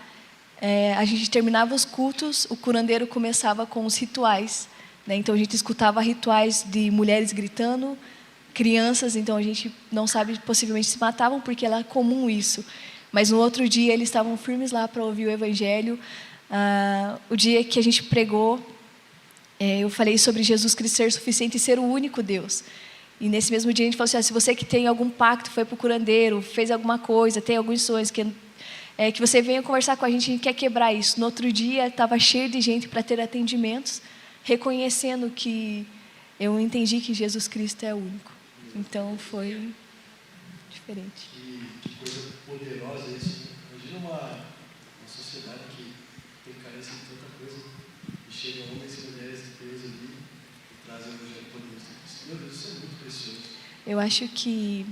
a gente terminava os cultos, o curandeiro começava com os rituais, né? Então a gente escutava rituais de mulheres gritando, crianças. Então a gente não sabe, possivelmente se matavam, porque era comum isso. Mas no outro dia eles estavam firmes lá para ouvir o evangelho. O dia que a gente pregou, eu falei sobre Jesus Cristo ser suficiente e ser o único Deus. E nesse mesmo dia a gente falou assim: se você que tem algum pacto, foi para o curandeiro, fez alguma coisa, tem alguns sonhos, que você venha conversar com a gente quer quebrar isso. No outro dia estava cheio de gente para ter atendimentos, reconhecendo que eu entendi que Jesus Cristo é o único. Então foi diferente. Que coisa poderosa isso. Imagina uma sociedade que tem carência de tanta coisa, e chegam homens e mulheres de Deus ali e trazem o evangelho para Deus. Meu Deus, isso é muito precioso. Eu acho que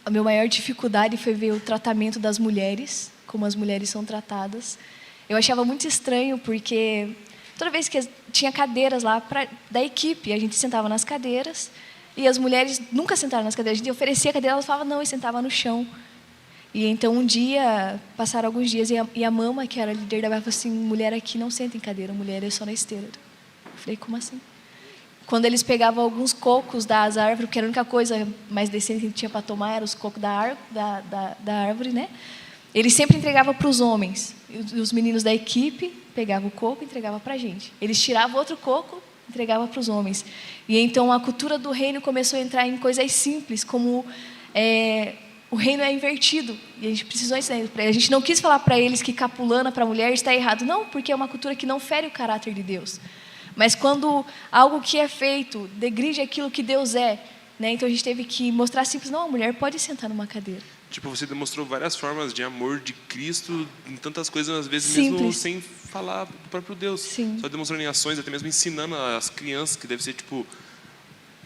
a minha maior dificuldade foi ver o tratamento das mulheres, como as mulheres são tratadas. Eu achava muito estranho, porque toda vez que tinha cadeiras lá da equipe, a gente sentava nas cadeiras, e as mulheres nunca sentaram nas cadeiras. A gente oferecia a cadeira, elas falavam não, e sentava no chão. E então um dia, passaram alguns dias, e a mama, que era a líder da barra, falou assim: mulher aqui não senta em cadeira, mulher é só na esteira. Eu falei: como assim? Quando eles pegavam alguns cocos das árvores, porque era a única coisa mais decente que a gente tinha para tomar, eram os cocos da árvore, né? Eles sempre entregavam para os homens. E os meninos da equipe pegavam o coco e entregavam para a gente. Eles tiravam outro coco e entregavam para os homens. E então a cultura do reino começou a entrar em coisas simples, como o reino é invertido. E a gente precisou ensinar. A gente não quis falar para eles que capulana para a mulher está errado. Não, porque é uma cultura que não fere o caráter de Deus. Mas quando algo que é feito degride aquilo que Deus é, né? Então a gente teve que mostrar simples: não, a mulher pode sentar numa cadeira. Tipo, você demonstrou várias formas de amor de Cristo em tantas coisas, às vezes Simples. mesmo sem falar do próprio Deus. Sim. Só demonstrando em ações, até mesmo ensinando as crianças, que deve ser tipo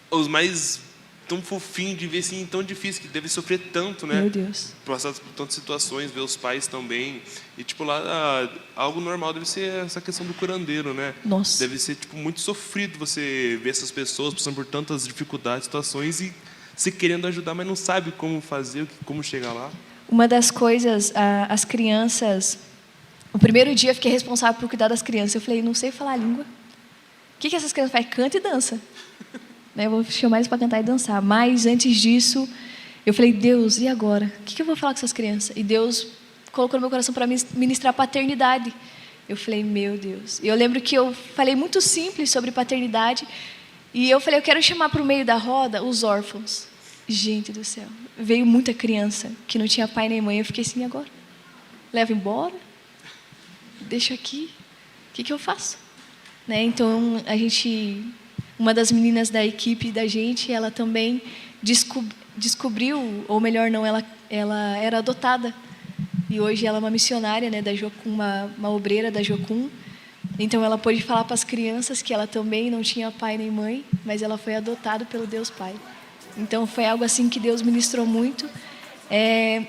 os mais tão fofinho de ver, assim, tão difícil, que deve sofrer tanto, né? Meu Deus. Passar por tantas situações, ver os pais também. E, tipo, lá, algo normal deve ser essa questão do curandeiro, né? Nossa. Deve ser, tipo, muito sofrido você ver essas pessoas passando por tantas dificuldades, situações, e se querendo ajudar, mas não sabe como fazer, como chegar lá. uma das coisas, as crianças... O primeiro dia eu fiquei responsável por cuidar das crianças. Eu falei, não sei falar a língua. O que essas crianças fazem? Canta e dança. Eu vou chamar eles para cantar e dançar. Mas, antes disso, eu falei, Deus, e agora? O que eu vou falar com essas crianças? E Deus colocou no meu coração para ministrar paternidade. Eu falei, meu Deus. E eu lembro que eu falei muito simples sobre paternidade. E eu falei, eu quero chamar para o meio da roda os órfãos. Gente do céu. Veio muita criança que não tinha pai nem mãe. Eu fiquei assim, e agora? Levo embora? Deixo aqui? O que eu faço? Né? Então, uma das meninas da equipe da gente, ela também descobriu, ou melhor não, ela era adotada. E hoje ela é uma missionária, né, da Jocum, uma obreira da Jocum. Então, ela pôde falar para as crianças que ela também não tinha pai nem mãe, mas ela foi adotada pelo Deus Pai. Então, foi algo assim que Deus ministrou muito.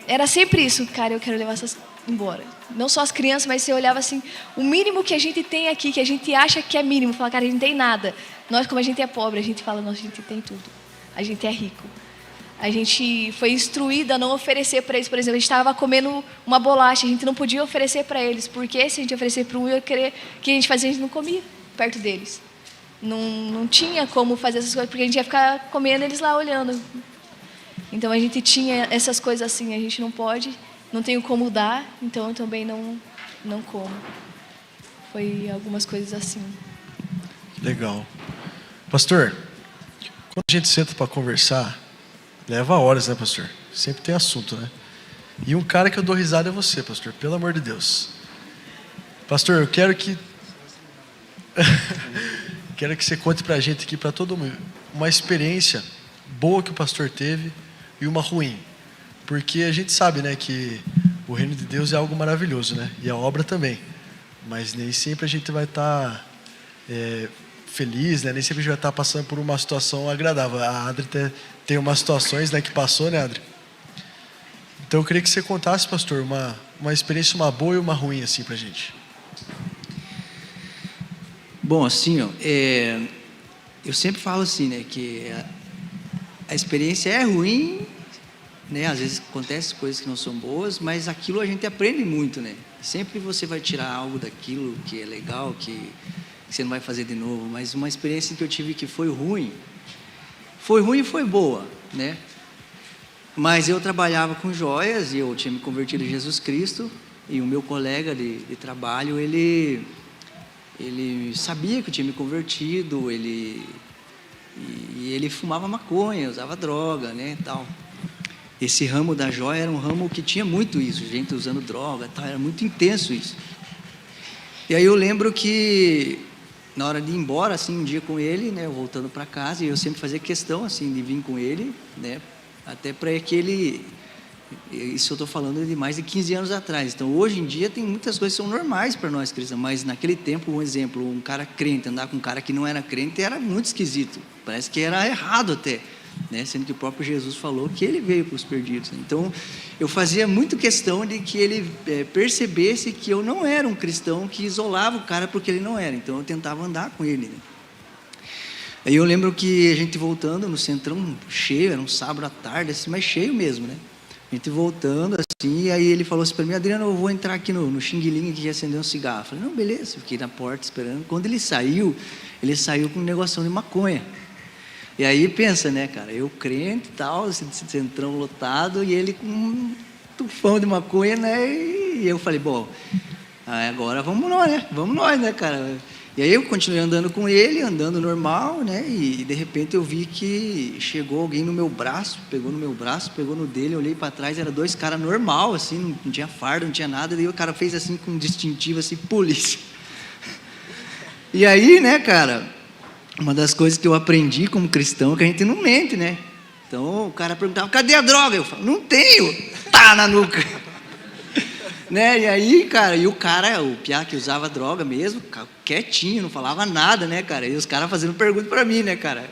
Era sempre isso, cara, eu quero levar essas embora. Não só as crianças, mas você olhava assim, o mínimo que a gente tem aqui, que a gente acha que é mínimo, fala, cara, a gente não tem nada. Nós, como a gente é pobre, a gente fala, nossa, a gente tem tudo. A gente é rico. A gente foi instruída a não oferecer para eles. Por exemplo, a gente estava comendo uma bolacha, a gente não podia oferecer para eles, porque se a gente oferecer para um, eu ia querer que a gente fazia, a gente não comia perto deles. Não tinha como fazer essas coisas, porque a gente ia ficar comendo eles lá olhando. Então, a gente tinha essas coisas assim, a gente não pode, não tenho como dar, então eu também não como. Foi algumas coisas assim. Legal. Pastor, quando a gente senta para conversar, leva horas, né, pastor? Sempre tem assunto, né? E um cara que eu dou risada é você, pastor, pelo amor de Deus. Pastor, eu quero que quero que você conte para a gente aqui, para todo mundo, uma experiência boa que o pastor teve e uma ruim. Porque a gente sabe, né, que o reino de Deus é algo maravilhoso, né? E a obra também. Mas nem sempre a gente vai estar feliz, né? Nem sempre a gente vai estar passando por uma situação agradável. A Adri tem umas situações, né, que passou, né, Adri? Então eu queria que você contasse, pastor, uma experiência, uma boa e uma ruim, assim, pra gente. Bom, assim, ó, eu sempre falo assim, né, que a experiência é ruim, né, às vezes acontecem coisas que não são boas, mas aquilo a gente aprende muito, né? Sempre você vai tirar algo daquilo que é legal, que você não vai fazer de novo. Mas uma experiência que eu tive que foi ruim e foi boa, né? Mas eu trabalhava com joias e eu tinha me convertido em Jesus Cristo, e o meu colega de trabalho, ele sabia que eu tinha me convertido, e ele fumava maconha, usava droga, né, tal. Esse ramo da joia era um ramo que tinha muito isso, gente usando droga, tal, era muito intenso isso. E aí eu lembro que na hora de ir embora, assim, um dia com ele, né, voltando para casa, e eu sempre fazia questão, assim, de vir com ele, né, até para que ele... Isso eu estou falando de mais de 15 anos atrás. Então, hoje em dia, tem muitas coisas que são normais para nós cristãos, mas naquele tempo, um exemplo, um cara crente andar com um cara que não era crente era muito esquisito. Parece que era errado até, né? Sendo que o próprio Jesus falou que ele veio para os perdidos. Então, eu fazia muito questão de que ele percebesse que eu não era um cristão que isolava o cara porque ele não era. Então, eu tentava andar com ele, né? Aí eu lembro que a gente voltando no centrão cheio, era um sábado à tarde, assim, mas cheio mesmo, né? A gente voltando assim, e aí ele falou assim para mim, Adriano, eu vou entrar aqui no xing-ling aqui e acender um cigarro. Eu falei, não, beleza, fiquei na porta esperando. Quando ele saiu com um negocinho de maconha. E aí pensa, né, cara, eu crente e tal, esse centrão lotado, e ele com um tufão de maconha, né, e eu falei, bom, agora vamos nós, né, cara. E aí eu continuei andando com ele, andando normal, né, e de repente eu vi que chegou alguém no meu braço, pegou no meu braço, pegou no dele, eu olhei para trás, era dois caras normal, assim, não tinha farda, não tinha nada, daí o cara fez assim com um distintivo, assim, polícia. E aí, né, cara, uma das coisas que eu aprendi como cristão é que a gente não mente, né? Então o cara perguntava, cadê a droga? Eu falo, não tenho, tá na nuca. Né? E aí, cara, o piá que usava droga mesmo, quietinho, não falava nada, né, cara? E os caras fazendo pergunta pra mim, né, cara?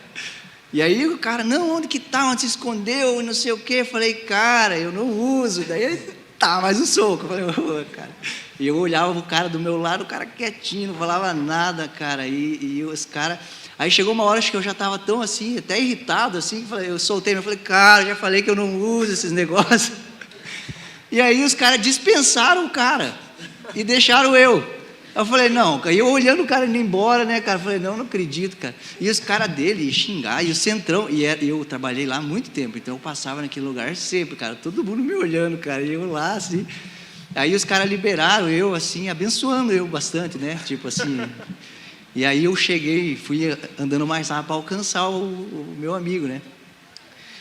E aí o cara, não, onde que tá? Onde se escondeu? Não sei o quê. Eu falei, cara, eu não uso. Daí ele, tá, mais um soco. Eu falei, cara. E eu olhava o cara do meu lado, o cara quietinho, não falava nada, cara. E os caras... Aí chegou uma hora, acho que eu já tava tão assim, até irritado, assim, que eu soltei, eu falei, cara, já falei que eu não uso esses negócios. E aí os caras dispensaram o cara e deixaram eu. Eu falei, não, e eu olhando o cara indo embora, né, cara? Eu falei, não acredito, cara. E os caras dele iam xingar, e o Centrão, eu trabalhei lá há muito tempo, então eu passava naquele lugar sempre, cara, todo mundo me olhando, cara, e eu lá, assim. Aí os caras liberaram eu, assim, abençoando eu bastante, né, tipo assim. E aí eu cheguei, fui andando mais rápido para alcançar o meu amigo, né.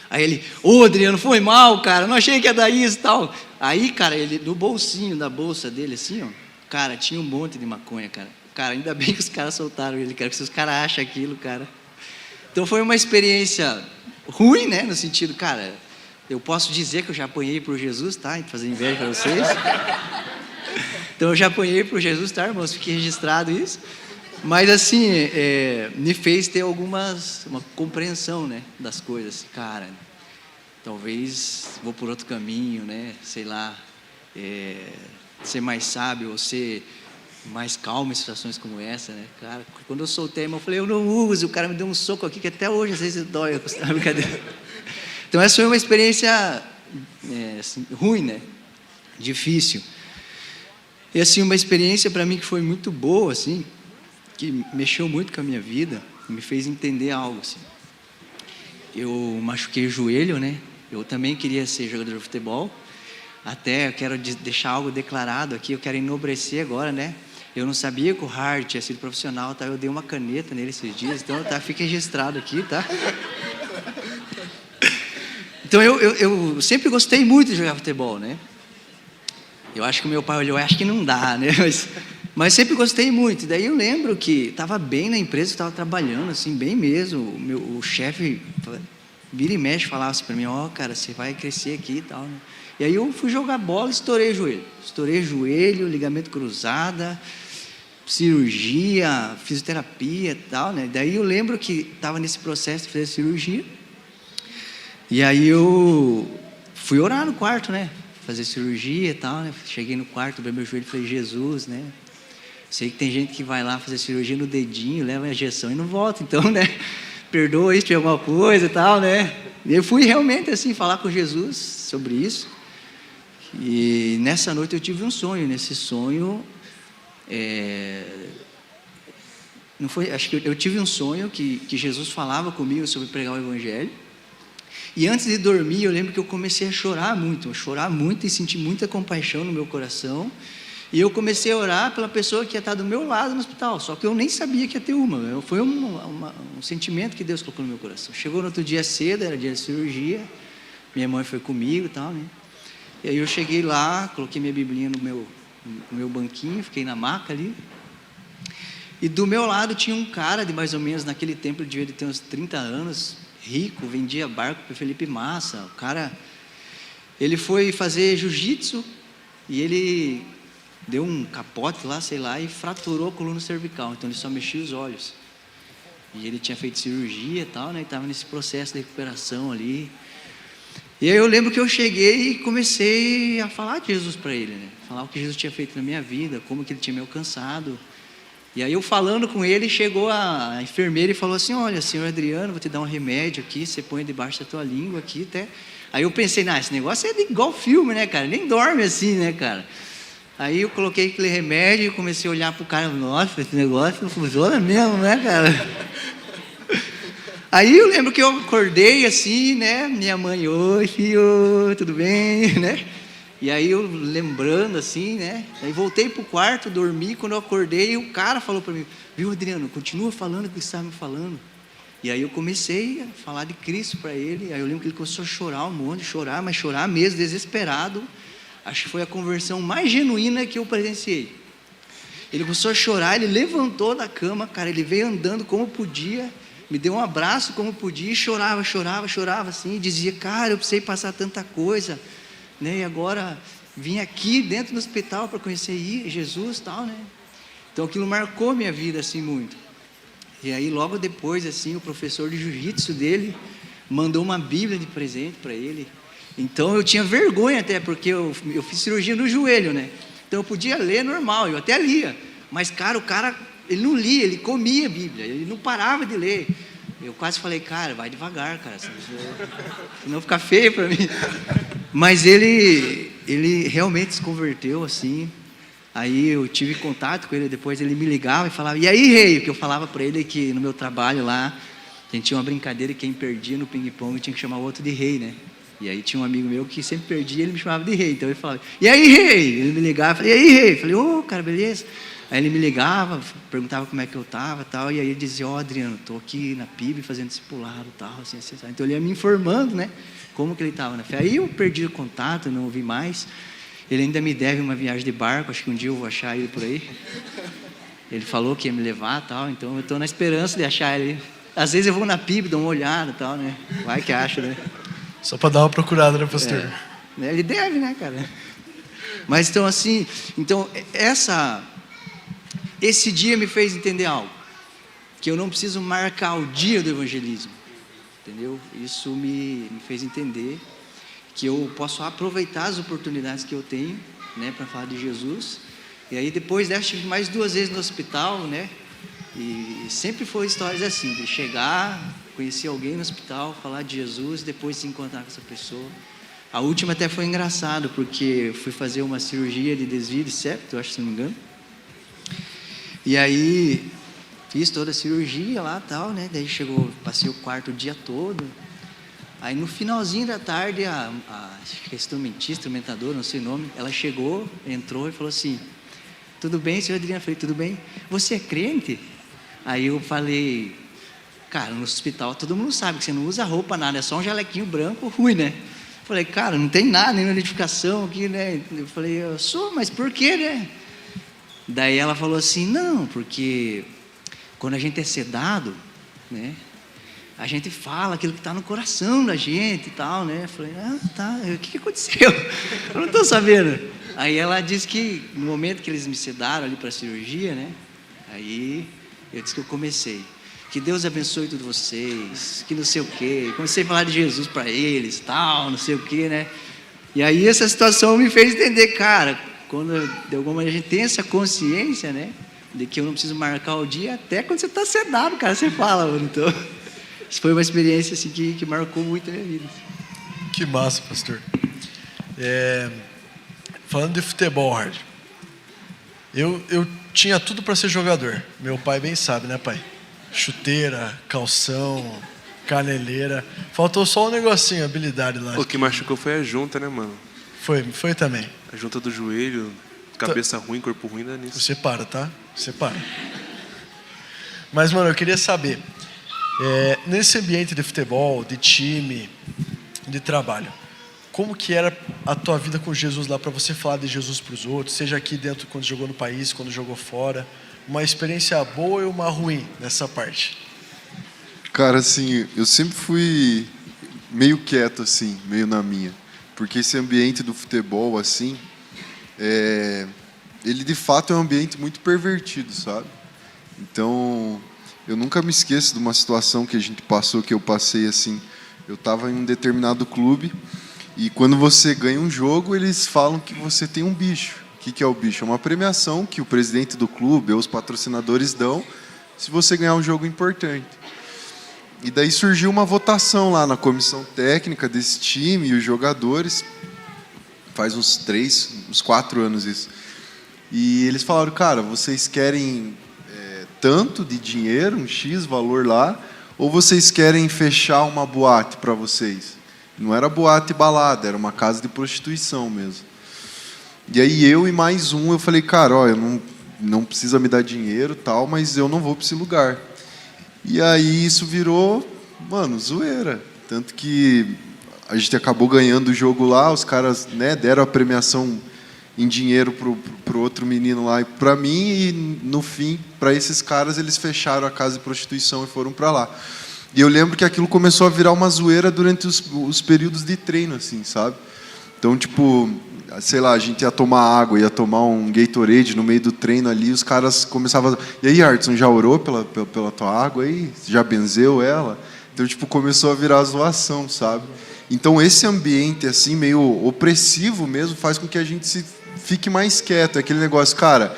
Aí ele, Adriano, foi mal, cara, não achei que ia dar isso e tal. Aí, cara, ele, no bolsinho da bolsa dele, assim, ó, cara, tinha um monte de maconha, cara. Cara, ainda bem que os caras soltaram ele, cara, porque se os caras acham aquilo, cara. Então foi uma experiência ruim, né, no sentido, cara, eu posso dizer que eu já apanhei por Jesus, tá? Fazer inveja para vocês. Então eu já apanhei por Jesus, tá, irmãos? Fiquei registrado isso. Mas assim, me fez ter uma compreensão, né, das coisas. Cara, talvez vou por outro caminho, né, sei lá, ser mais sábio ou ser mais calmo em situações como essa, né, cara. Quando eu soltei, eu falei, eu não uso, o cara me deu um soco aqui que até hoje às vezes dói, brincadeira. Então essa foi uma experiência assim, ruim, né, difícil. E assim, uma experiência para mim que foi muito boa, assim, que mexeu muito com a minha vida, me fez entender algo, assim. Eu machuquei o joelho, né, eu também queria ser jogador de futebol. Até eu quero deixar algo declarado aqui, eu quero enobrecer agora, né? Eu não sabia que o Hard tinha sido profissional, tá? Eu dei uma caneta nele esses dias, então tá, fica registrado aqui, tá? Então eu sempre gostei muito de jogar futebol, né? Eu acho que o meu pai olhou, acho que não dá, né? Mas sempre gostei muito. E daí eu lembro que estava bem na empresa, estava trabalhando, assim, bem mesmo. O chefe vira e mexe, falava assim para mim, cara, você vai crescer aqui e tal, né? E aí eu fui jogar bola e estourei o joelho. Estourei o joelho, ligamento cruzado, cirurgia, fisioterapia e tal, né? Daí eu lembro que estava nesse processo de fazer cirurgia. E aí eu fui orar no quarto, né? Fazer cirurgia e tal, né? Cheguei no quarto, abri meu joelho e falei, Jesus, né? Sei que tem gente que vai lá fazer cirurgia no dedinho, leva a injeção e não volta, então, né? Perdoa isso, tinha alguma coisa e tal, né? E eu fui realmente, assim, falar com Jesus sobre isso. E nessa noite eu tive um sonho. Nesse sonho, não foi, acho que eu tive um sonho que Jesus falava comigo sobre pregar o Evangelho. E antes de dormir, eu lembro que eu comecei a chorar muito e senti muita compaixão no meu coração. E eu comecei a orar pela pessoa que ia estar do meu lado no hospital, só que eu nem sabia que ia ter uma. Foi um sentimento que Deus colocou no meu coração. Chegou no outro dia cedo, era dia de cirurgia, minha mãe foi comigo e tal, né? E aí eu cheguei lá, coloquei minha biblinha no meu banquinho, fiquei na maca ali. E do meu lado tinha um cara de mais ou menos, naquele tempo, ele devia ter uns 30 anos, rico, vendia barco para Felipe Massa. O cara, ele foi fazer jiu-jitsu e ele deu um capote lá, sei lá, e fraturou a coluna cervical. Então ele só mexia os olhos. E ele tinha feito cirurgia e tal, né? E estava nesse processo de recuperação ali. E aí eu lembro que eu cheguei e comecei a falar de Jesus para ele, né? Falar o que Jesus tinha feito na minha vida, como que ele tinha me alcançado. E aí eu falando com ele, chegou a enfermeira e falou assim, olha, senhor Adriano, vou te dar um remédio aqui, você põe debaixo da tua língua aqui, até. Aí eu pensei, esse negócio é igual filme, né, cara? Nem dorme assim, né, cara? Aí eu coloquei aquele remédio e comecei a olhar pro cara, nossa, esse negócio não funciona mesmo, né, cara? Aí eu lembro que eu acordei assim, né, minha mãe, oi filho, tudo bem, né? E aí eu lembrando assim, né, aí voltei pro quarto, dormi, quando eu acordei, o cara falou para mim, viu Adriano, continua falando o que você estava me falando. E aí eu comecei a falar de Cristo para ele, aí eu lembro que ele começou a chorar um monte, mas chorar mesmo, desesperado. Acho que foi a conversão mais genuína que eu presenciei. Ele começou a chorar, ele levantou da cama, cara, ele veio andando como podia, me deu um abraço como podia, e chorava assim, e dizia, cara, eu precisei passar tanta coisa, né, e agora vim aqui dentro do hospital para conhecer Jesus e tal, né. Então aquilo marcou minha vida assim muito. E aí logo depois, assim, o professor de jiu-jitsu dele mandou uma Bíblia de presente para ele. Então eu tinha vergonha até, porque eu fiz cirurgia no joelho, né? Então eu podia ler normal, eu até lia. Mas, cara, o cara, ele não lia, ele comia a Bíblia, ele não parava de ler. Eu quase falei, cara, vai devagar, cara, senão fica feio para mim. Mas ele ele realmente se converteu, assim. Aí eu tive contato com ele, depois ele me ligava e falava, e aí, rei? Que eu falava para ele que no meu trabalho lá, a gente tinha uma brincadeira que quem perdia no ping-pong tinha que chamar o outro de rei, né? E aí tinha um amigo meu que sempre perdia, ele me chamava de rei. Então ele falava, e aí, rei? Ele me ligava, eu falei, e aí, rei? Eu falei, ô, cara, beleza? Aí ele me ligava, perguntava como é que eu estava e tal, e aí ele dizia, ó, Adriano, estou aqui na PIB fazendo discipulado e tal, assim. Então ele ia me informando, né, como que ele estava na fé. Aí eu perdi o contato, não ouvi mais. Ele ainda me deve uma viagem de barco, acho que um dia eu vou achar ele por aí. Ele falou que ia me levar e tal, então eu estou na esperança de achar ele. Às vezes eu vou na PIB, dou uma olhada e tal, né, vai que acha, né. Só para dar uma procurada, né, pastor? Ele deve, né, cara? Mas então assim, esse dia me fez entender algo, que eu não preciso marcar o dia do evangelismo, entendeu? Isso me fez entender que eu posso aproveitar as oportunidades que eu tenho, né, para falar de Jesus. E aí depois dessa tive mais 2 vezes no hospital, né? E sempre foi histórias assim, de chegar, conhecer alguém no hospital, falar de Jesus, depois se encontrar com essa pessoa. A última até foi engraçado, porque eu fui fazer uma cirurgia de desvio de septo, acho, se não me engano. E aí fiz toda a cirurgia lá e tal, né? Daí passei o quarto o dia todo. Aí no finalzinho da tarde, a instrumentadora, não sei o nome, ela chegou, entrou e falou assim, tudo bem, senhor Adriano? Eu falei, tudo bem. Você é crente? Aí eu falei, cara, no hospital todo mundo sabe que você não usa roupa, nada, é só um jalequinho branco ruim, né? Eu falei, cara, não tem nada, nenhuma identificação aqui, né? Eu falei, eu sou, mas por quê, né? Daí ela falou assim, não, porque quando a gente é sedado, né, a gente fala aquilo que está no coração da gente e tal, né? Eu falei, tá, o que aconteceu? Eu não estou sabendo. Aí ela disse que no momento que eles me sedaram ali para a cirurgia, né, aí eu disse que eu comecei, que Deus abençoe todos vocês, que não sei o quê, comecei a falar de Jesus para eles, tal, não sei o quê, né? E aí essa situação me fez entender, cara, quando de alguma maneira a gente tem essa consciência, né, de que eu não preciso marcar o dia, até quando você está sedado, cara, você fala, mano. Então, isso foi uma experiência assim, que marcou muito a minha vida. Que massa, pastor. Falando de futebol, Hard, eu tinha tudo para ser jogador. Meu pai bem sabe, né, pai? Chuteira, calção, caneleira. Faltou só um negocinho, habilidade lá. O que machucou foi a junta, né, mano? Foi também. A junta do joelho, cabeça ruim, corpo ruim, dá nisso. Você para, tá? Você para. Mas, mano, eu queria saber, nesse ambiente de futebol, de time, de trabalho, como que era a tua vida com Jesus lá, para você falar de Jesus para os outros, seja aqui dentro quando jogou no país, quando jogou fora, uma experiência boa e uma ruim nessa parte? Cara, assim, eu sempre fui meio quieto, assim, meio na minha. Porque esse ambiente do futebol, assim, ele de fato é um ambiente muito pervertido, sabe? Então, eu nunca me esqueço de uma situação que a gente passou, que eu passei, assim. Eu estava em um determinado clube e quando você ganha um jogo, eles falam que você tem um bicho. O que é o bicho? É uma premiação que o presidente do clube ou os patrocinadores dão se você ganhar um jogo importante. E daí surgiu uma votação lá na comissão técnica desse time e os jogadores, faz uns 4 anos isso. E eles falaram, cara, vocês querem tanto de dinheiro, um X valor lá, ou vocês querem fechar uma boate para vocês? Não era boate e balada, era uma casa de prostituição mesmo. E aí eu e mais eu falei, cara, ó, eu não precisa me dar dinheiro tal, mas eu não vou para esse lugar. E aí isso virou, mano, zoeira. Tanto que a gente acabou ganhando o jogo lá, os caras, né, deram a premiação em dinheiro pro outro menino lá e para mim, e no fim, para esses caras, eles fecharam a casa de prostituição e foram para lá. E eu lembro que aquilo começou a virar uma zoeira durante os períodos de treino, assim, sabe? Então, tipo, sei lá, a gente ia tomar água, ia tomar um Gatorade no meio do treino ali, os caras começavam a... E aí, Artson, já orou pela tua água aí? Já benzeu ela? Então, tipo, começou a virar zoação, sabe? Então, esse ambiente, assim, meio opressivo mesmo, faz com que a gente fique mais quieto. É aquele negócio, cara,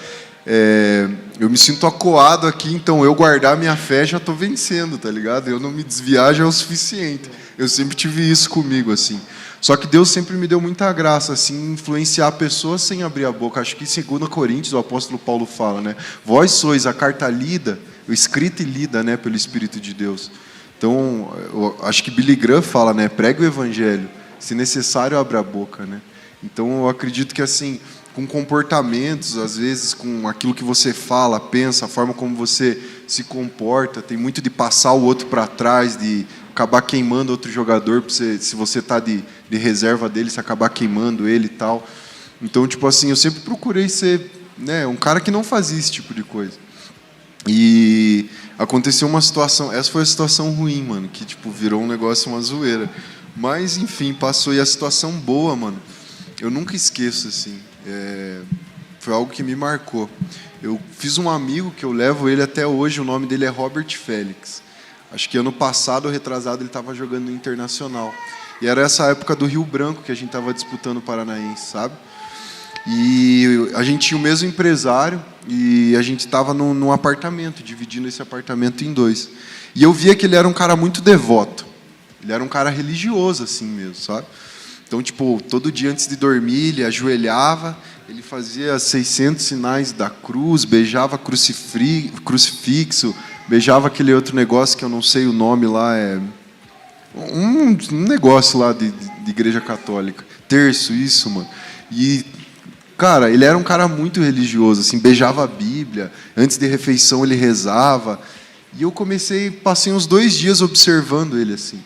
eu me sinto acuado aqui, então eu guardar minha fé já estou vencendo, tá ligado? Eu não me desviar já é o suficiente. Eu sempre tive isso comigo, assim. Só que Deus sempre me deu muita graça, assim, influenciar pessoas sem abrir a boca. Acho que em 2 Coríntios o apóstolo Paulo fala, né? Vós sois a carta lida, escrita e lida, né, pelo Espírito de Deus. Então, eu acho que Billy Graham fala, né? Prega o evangelho, se necessário abra a boca, né? Então, eu acredito que, assim, com comportamentos, às vezes, com aquilo que você fala, pensa, a forma como você se comporta, tem muito de passar o outro para trás, de acabar queimando outro jogador, se você está de reserva dele, se acabar queimando ele e tal. Então, tipo assim, eu sempre procurei ser, né, um cara que não fazia esse tipo de coisa. E aconteceu uma situação, essa foi a situação ruim, mano, que tipo virou um negócio, uma zoeira. Mas, enfim, passou. E a situação boa, mano, eu nunca esqueço, assim. Foi algo que me marcou. Eu fiz um amigo que eu levo ele até hoje, o nome dele é Robert Félix. Acho que ano passado ou retrasado ele estava jogando no Internacional. E era essa época do Rio Branco que a gente estava disputando o Paranaense, sabe? E a gente tinha o mesmo empresário e a gente estava num apartamento, dividindo esse apartamento em 2. E eu via que ele era um cara muito devoto. Ele era um cara religioso, assim mesmo, sabe? Então, tipo, todo dia antes de dormir, ele ajoelhava, ele fazia 600 sinais da cruz, beijava crucifixo, beijava aquele outro negócio que eu não sei o nome lá, um negócio lá de igreja católica. Terço, isso, mano. E, cara, ele era um cara muito religioso, assim, beijava a Bíblia, antes de refeição ele rezava. E eu passei uns 2 dias observando ele, assim.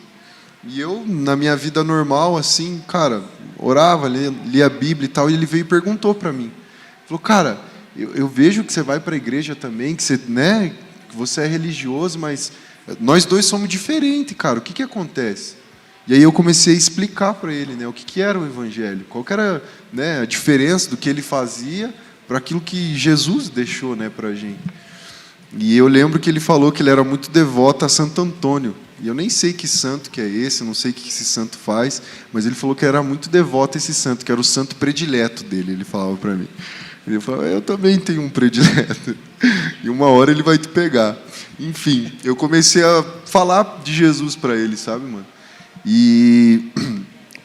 E eu, na minha vida normal, assim, cara, orava, lia a Bíblia e tal, e ele veio e perguntou para mim. Falou, cara, eu vejo que você vai para a igreja também, que você, né, que você é religioso, mas nós dois somos diferentes, cara, o que acontece? E aí eu comecei a explicar para ele, né, o que era o evangelho, qual que era, né, a diferença do que ele fazia para aquilo que Jesus deixou, né, para a gente. E eu lembro que ele falou que ele era muito devoto a Santo Antônio. E eu nem sei que santo que é esse, não sei o que esse santo faz, mas ele falou que era muito devoto a esse santo, que era o santo predileto dele, ele falava para mim. Ele falava, eu também tenho um predileto. E uma hora ele vai te pegar. Enfim, eu comecei a falar de Jesus para ele, sabe, mano? E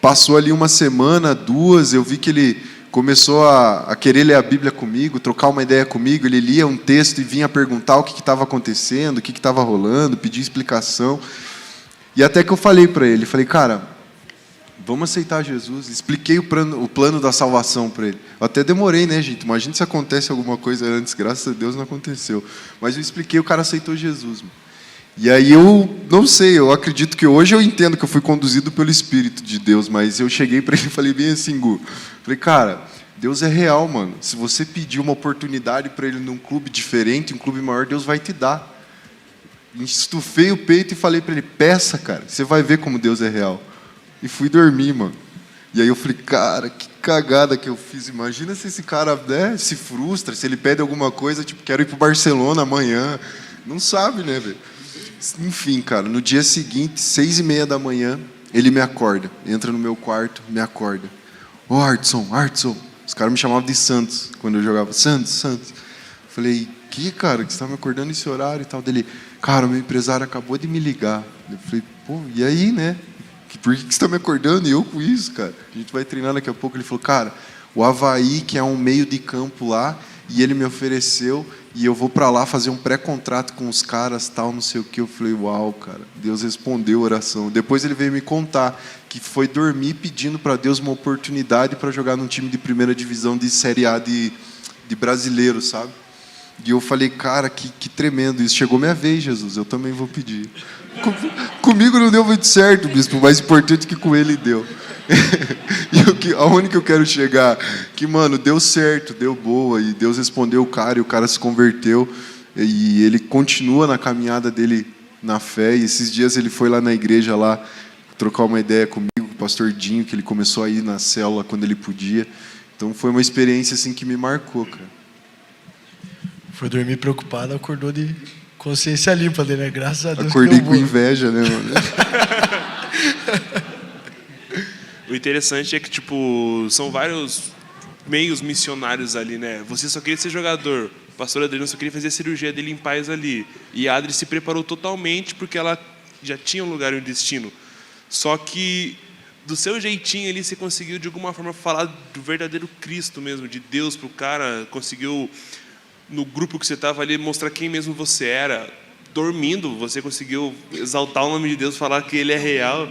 passou ali 1 semana, 2, eu vi que ele começou a querer ler a Bíblia comigo, trocar uma ideia comigo. Ele lia um texto e vinha perguntar o que estava acontecendo, o que estava rolando, pedir explicação. E até que eu falei para ele, falei, cara, vamos aceitar Jesus. Expliquei o plano da salvação para ele. Eu até demorei, né, gente? Imagina se acontece alguma coisa antes, graças a Deus não aconteceu. Mas eu expliquei, o cara aceitou Jesus, mano. E aí eu não sei, eu acredito que hoje eu entendo que eu fui conduzido pelo Espírito de Deus, mas eu cheguei para ele e falei bem assim, Gu, falei, cara, Deus é real, mano. Se você pedir uma oportunidade para ele num clube diferente, um clube maior, Deus vai te dar. Estufei o peito e falei para ele, peça, cara, você vai ver como Deus é real. E fui dormir, mano. E aí eu falei, cara, que cagada que eu fiz. Imagina se esse cara, né, se frustra, se ele pede alguma coisa, tipo, quero ir pro Barcelona amanhã. Não sabe, né, velho? Enfim, cara, no dia seguinte, 6h30 da manhã, ele me acorda, entra no meu quarto, me acorda. Ô, Artson. Os caras me chamavam de Santos, quando eu jogava. Santos. Falei, que, cara, que você tá me acordando nesse horário e tal? Dele, cara, o meu empresário acabou de me ligar. Eu falei, pô, e aí, né? Por que você está me acordando? E eu com isso, cara. A gente vai treinar daqui a pouco. Ele falou, cara, o Avaí, que é um meio de campo lá, e ele me ofereceu, e eu vou para lá fazer um pré-contrato com os caras, tal, não sei o que. Eu falei, uau, cara, Deus respondeu a oração. Depois ele veio me contar que foi dormir pedindo para Deus uma oportunidade para jogar num time de primeira divisão de Série A de brasileiro, sabe? E eu falei, cara, que tremendo isso. Chegou minha vez, Jesus, eu também vou pedir. Comigo não deu muito certo, bispo, mais importante que com ele deu. E aonde que eu quero chegar? Que, mano, deu certo, deu boa, e Deus respondeu o cara, e o cara se converteu, e ele continua na caminhada dele na fé, e esses dias ele foi lá na igreja, lá, trocar uma ideia comigo, com o pastor Dinho, que ele começou a ir na célula quando ele podia. Então foi uma experiência assim que me marcou, cara. Foi dormir preocupado, acordou de consciência limpa dele, né? Graças a Deus. Acordei com inveja, né, mano? O interessante é que, tipo, são vários meios missionários ali, né? Você só queria ser jogador. O pastor Adriano só queria fazer a cirurgia dele em paz ali. E a Adri se preparou totalmente porque ela já tinha um lugar e um destino. Só que do seu jeitinho ali, você conseguiu de alguma forma falar do verdadeiro Cristo mesmo, de Deus pro cara, conseguiu no grupo que você estava ali mostrar quem mesmo você era. Dormindo, você conseguiu exaltar o nome de Deus, falar que Ele é real.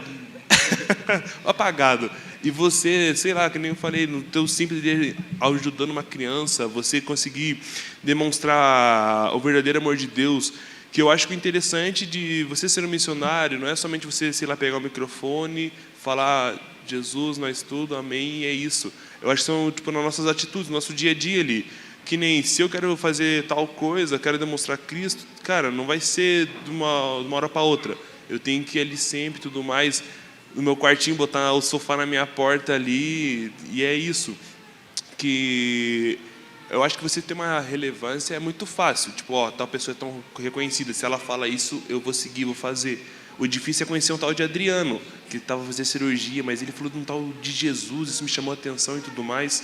Apagado. E você, sei lá, que nem eu falei, no teu simples de ajudando uma criança, você conseguir demonstrar o verdadeiro amor de Deus, que eu acho que o interessante de você ser um missionário não é somente você, sei lá, pegar o microfone, falar Jesus, nós tudo, amém, e é isso. Eu acho que são, tipo, nas nossas atitudes, no nosso dia a dia ali. Que nem, se eu quero fazer tal coisa, quero demonstrar Cristo, cara, não vai ser de uma hora para outra. Eu tenho que ir ali sempre, tudo mais, no meu quartinho, botar o sofá na minha porta ali, e é isso. Que eu acho que você ter uma relevância é muito fácil. Tipo, ó, tal pessoa é tão reconhecida, se ela fala isso, eu vou seguir, vou fazer. O difícil é conhecer um tal de Adriano, que estava fazendo cirurgia, mas ele falou de um tal de Jesus, isso me chamou a atenção e tudo mais.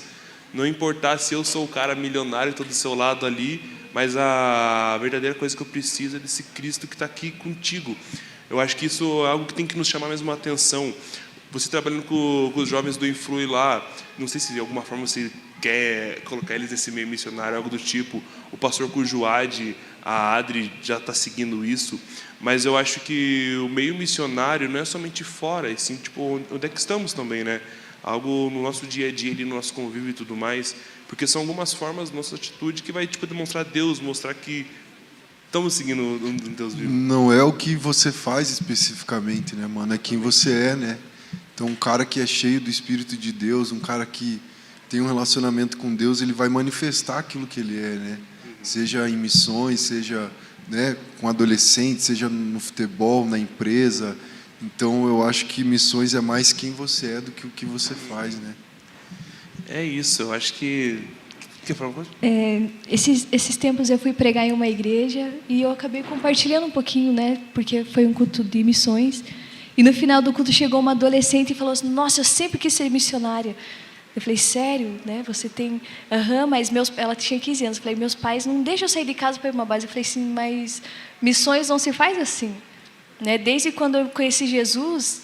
Não importar se eu sou o cara milionário, estou do seu lado ali, mas a verdadeira coisa que eu preciso é desse Cristo que está aqui contigo. Eu acho que isso é algo que tem que nos chamar mesmo a atenção. Você trabalhando com os jovens do Influi lá, não sei se de alguma forma você quer colocar eles nesse meio missionário, algo do tipo. O pastor Cujuade, a Adri já está seguindo isso, mas eu acho que o meio missionário não é somente fora, e sim, tipo, onde é que estamos também, né? Algo no nosso dia a dia, ali, no nosso convívio e tudo mais, porque são algumas formas da nossa atitude que vai, tipo, demonstrar Deus, mostrar que estamos seguindo um Deus vivo. Não é o que você faz especificamente, né, mano? É quem você é, né? Então, um cara que é cheio do Espírito de Deus, um cara que tem um relacionamento com Deus, ele vai manifestar aquilo que ele é, né? Seja em missões, seja, né, com adolescentes, seja no futebol, na empresa. Então, eu acho que missões é mais quem você é do que o que você faz, né? É isso, eu acho que... Quer falar uma coisa? Esses tempos eu fui pregar em uma igreja e eu acabei compartilhando um pouquinho, né? Porque foi um culto de missões. E no final do culto chegou uma adolescente e falou assim, nossa, eu sempre quis ser missionária. Eu falei, sério? Né? Você tem... mas ela tinha 15 anos. Eu falei, meus pais não deixam eu sair de casa para ir para uma base. Eu falei, sim, mas missões não se faz assim. Né? Desde quando eu conheci Jesus,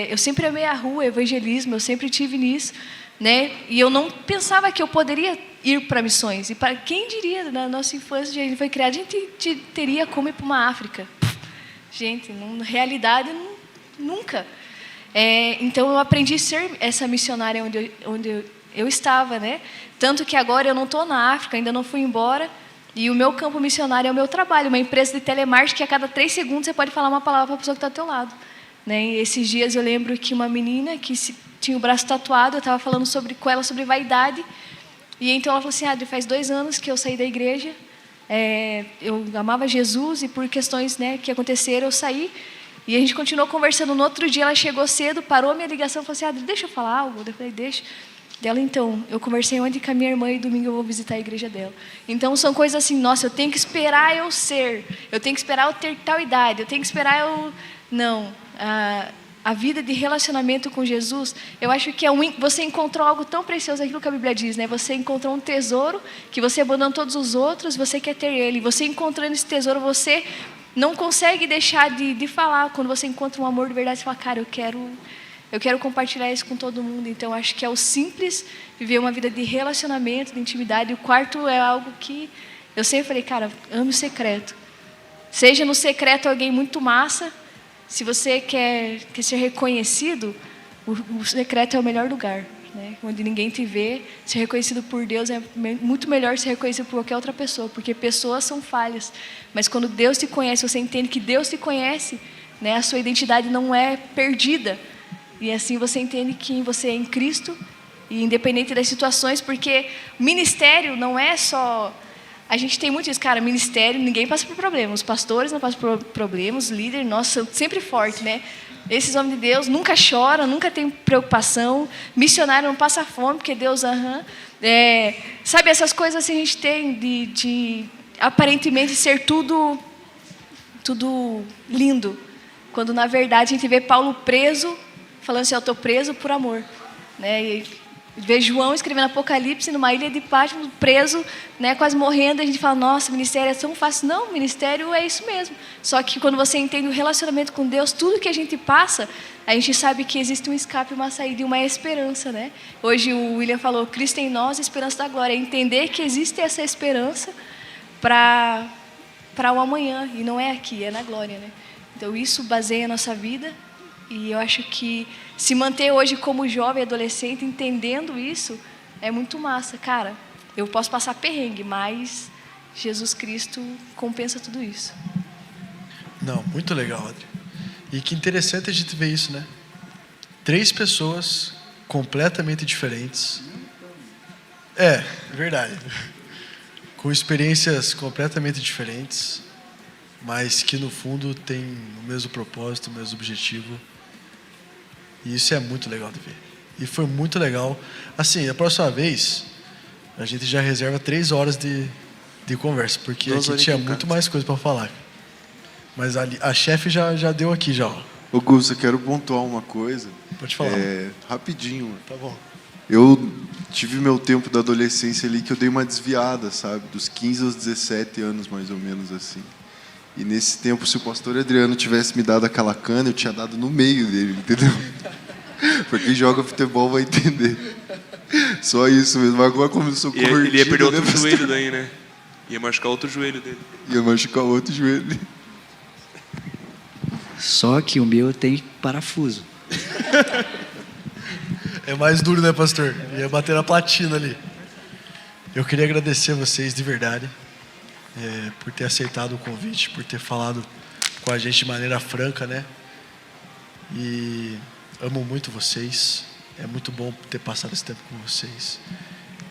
eu sempre amei a rua, evangelismo, eu sempre tive nisso. Né? E eu não pensava que eu poderia ir para missões. E para quem diria, na nossa infância, a gente foi criado, a gente teria como ir para uma África. Gente, na realidade, nunca. Então, eu aprendi a ser essa missionária onde eu estava. Né? Tanto que agora eu não estou na África, ainda não fui embora. E o meu campo missionário é o meu trabalho, uma empresa de telemarketing que a cada 3 segundos você pode falar uma palavra para a pessoa que está ao teu lado. Né? E esses dias eu lembro que uma menina que tinha o braço tatuado, eu estava falando com ela sobre vaidade, e então ela falou assim, Adri, faz 2 anos que eu saí da igreja, eu amava Jesus e por questões, né, que aconteceram eu saí, e a gente continuou conversando. No outro dia ela chegou cedo, parou a minha ligação e falou assim, Adri, deixa eu falar algo? Eu falei, deixa. Dela, então, eu conversei ontem com a minha irmã e domingo eu vou visitar a igreja dela. Então, são coisas assim, nossa, eu tenho que esperar eu tenho que esperar eu ter tal idade, eu tenho que esperar eu... Não, a vida de relacionamento com Jesus, eu acho que você encontrou algo tão precioso, aquilo que a Bíblia diz, né? Você encontrou um tesouro que você abandonou todos os outros, você quer ter ele. Você encontrando esse tesouro, você não consegue deixar de falar. Quando você encontra um amor de verdade, você fala, cara, eu quero compartilhar isso com todo mundo. Então, acho que é o simples, viver uma vida de relacionamento, de intimidade. O quarto é algo que eu sempre falei, cara, ame o secreto. Seja no secreto alguém muito massa. Se você quer ser reconhecido, o secreto é o melhor lugar. Né? Onde ninguém te vê, ser reconhecido por Deus é muito melhor ser reconhecido por qualquer outra pessoa. Porque pessoas são falhas. Mas quando Deus te conhece, você entende que Deus te conhece, né? A sua identidade não é perdida. E assim você entende que você é em Cristo, e independente das situações, porque ministério não é só... A gente tem muito isso, cara, ministério, ninguém passa por problemas. Os pastores não passam por problemas, os líderes, nossa, são sempre fortes, né? Esses homens de Deus nunca choram, nunca tem preocupação. Missionário não passa fome, porque Deus, sabe, essas coisas assim a gente tem de aparentemente ser tudo lindo. Quando, na verdade, a gente vê Paulo preso, falando assim, eu estou preso por amor. Né? E vê João escrevendo Apocalipse numa ilha de Patmos, preso, né, quase morrendo. A gente fala, nossa, ministério é tão fácil. Não, ministério é isso mesmo. Só que quando você entende o relacionamento com Deus, tudo que a gente passa, a gente sabe que existe um escape, uma saída e uma esperança, né? Hoje o William falou, Cristo em nós, esperança da glória. É entender que existe essa esperança para o amanhã, e não é aqui, é na glória, né? Então isso baseia a nossa vida, e eu acho que se manter hoje como jovem, adolescente, entendendo isso, é muito massa. Cara, eu posso passar perrengue, mas Jesus Cristo compensa tudo isso. Não, muito legal, Adri. E que interessante a gente ver isso, né? 3 pessoas completamente diferentes. É, verdade. Com experiências completamente diferentes, mas que no fundo tem o mesmo propósito, o mesmo objetivo. E isso é muito legal de ver. E foi muito legal. Assim, a próxima vez, a gente já reserva 3 horas de conversa, porque aqui tinha muito mais coisa para falar. Mas a chefe já deu aqui, já. Ó. Ô Gus, eu quero pontuar uma coisa. Pode falar. Rapidinho. Mano. Tá bom. Eu tive meu tempo da adolescência ali que eu dei uma desviada, sabe? Dos 15 aos 17 anos, mais ou menos assim. E nesse tempo, se o pastor Adriano tivesse me dado aquela cana, eu tinha dado no meio dele, entendeu? Pra quem joga futebol vai entender. Só isso mesmo. Agora começou a convertido. Ele ia perder outro pastor? joelho daí, né? Ia machucar outro joelho dele. Ia machucar o outro joelho. Só que o meu tem parafuso. É mais duro, né, pastor? Ia bater na platina ali. Eu queria agradecer a vocês de verdade por ter aceitado o convite, por ter falado com a gente de maneira franca, né? E amo muito vocês. É muito bom ter passado esse tempo com vocês.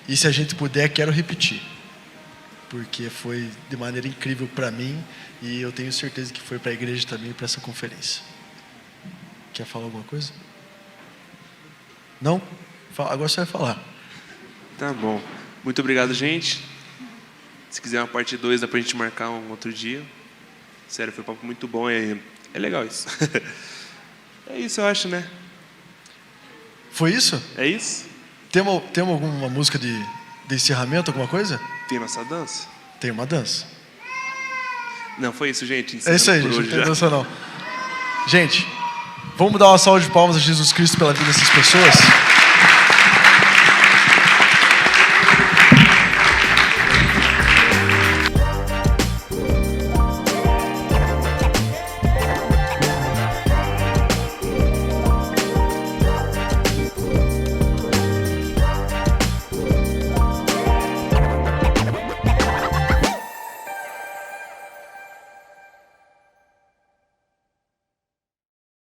E se a gente puder, quero repetir. Porque foi de maneira incrível para mim e eu tenho certeza que foi para a igreja também e para essa conferência. Quer falar alguma coisa? Não? Agora você vai falar. Tá bom. Muito obrigado, gente. Se quiser uma parte 2, dá pra gente marcar um outro dia. Sério, foi um papo muito bom. É legal isso. É isso, eu acho, né? Foi isso? É isso? Temos alguma música de encerramento, alguma coisa? Tem nossa dança? Tem uma dança. Não, foi isso, gente. É isso aí, Encerramos gente. por Não tem hoje já. dança, não. Gente, vamos dar uma salva de palmas a Jesus Cristo pela vida dessas pessoas?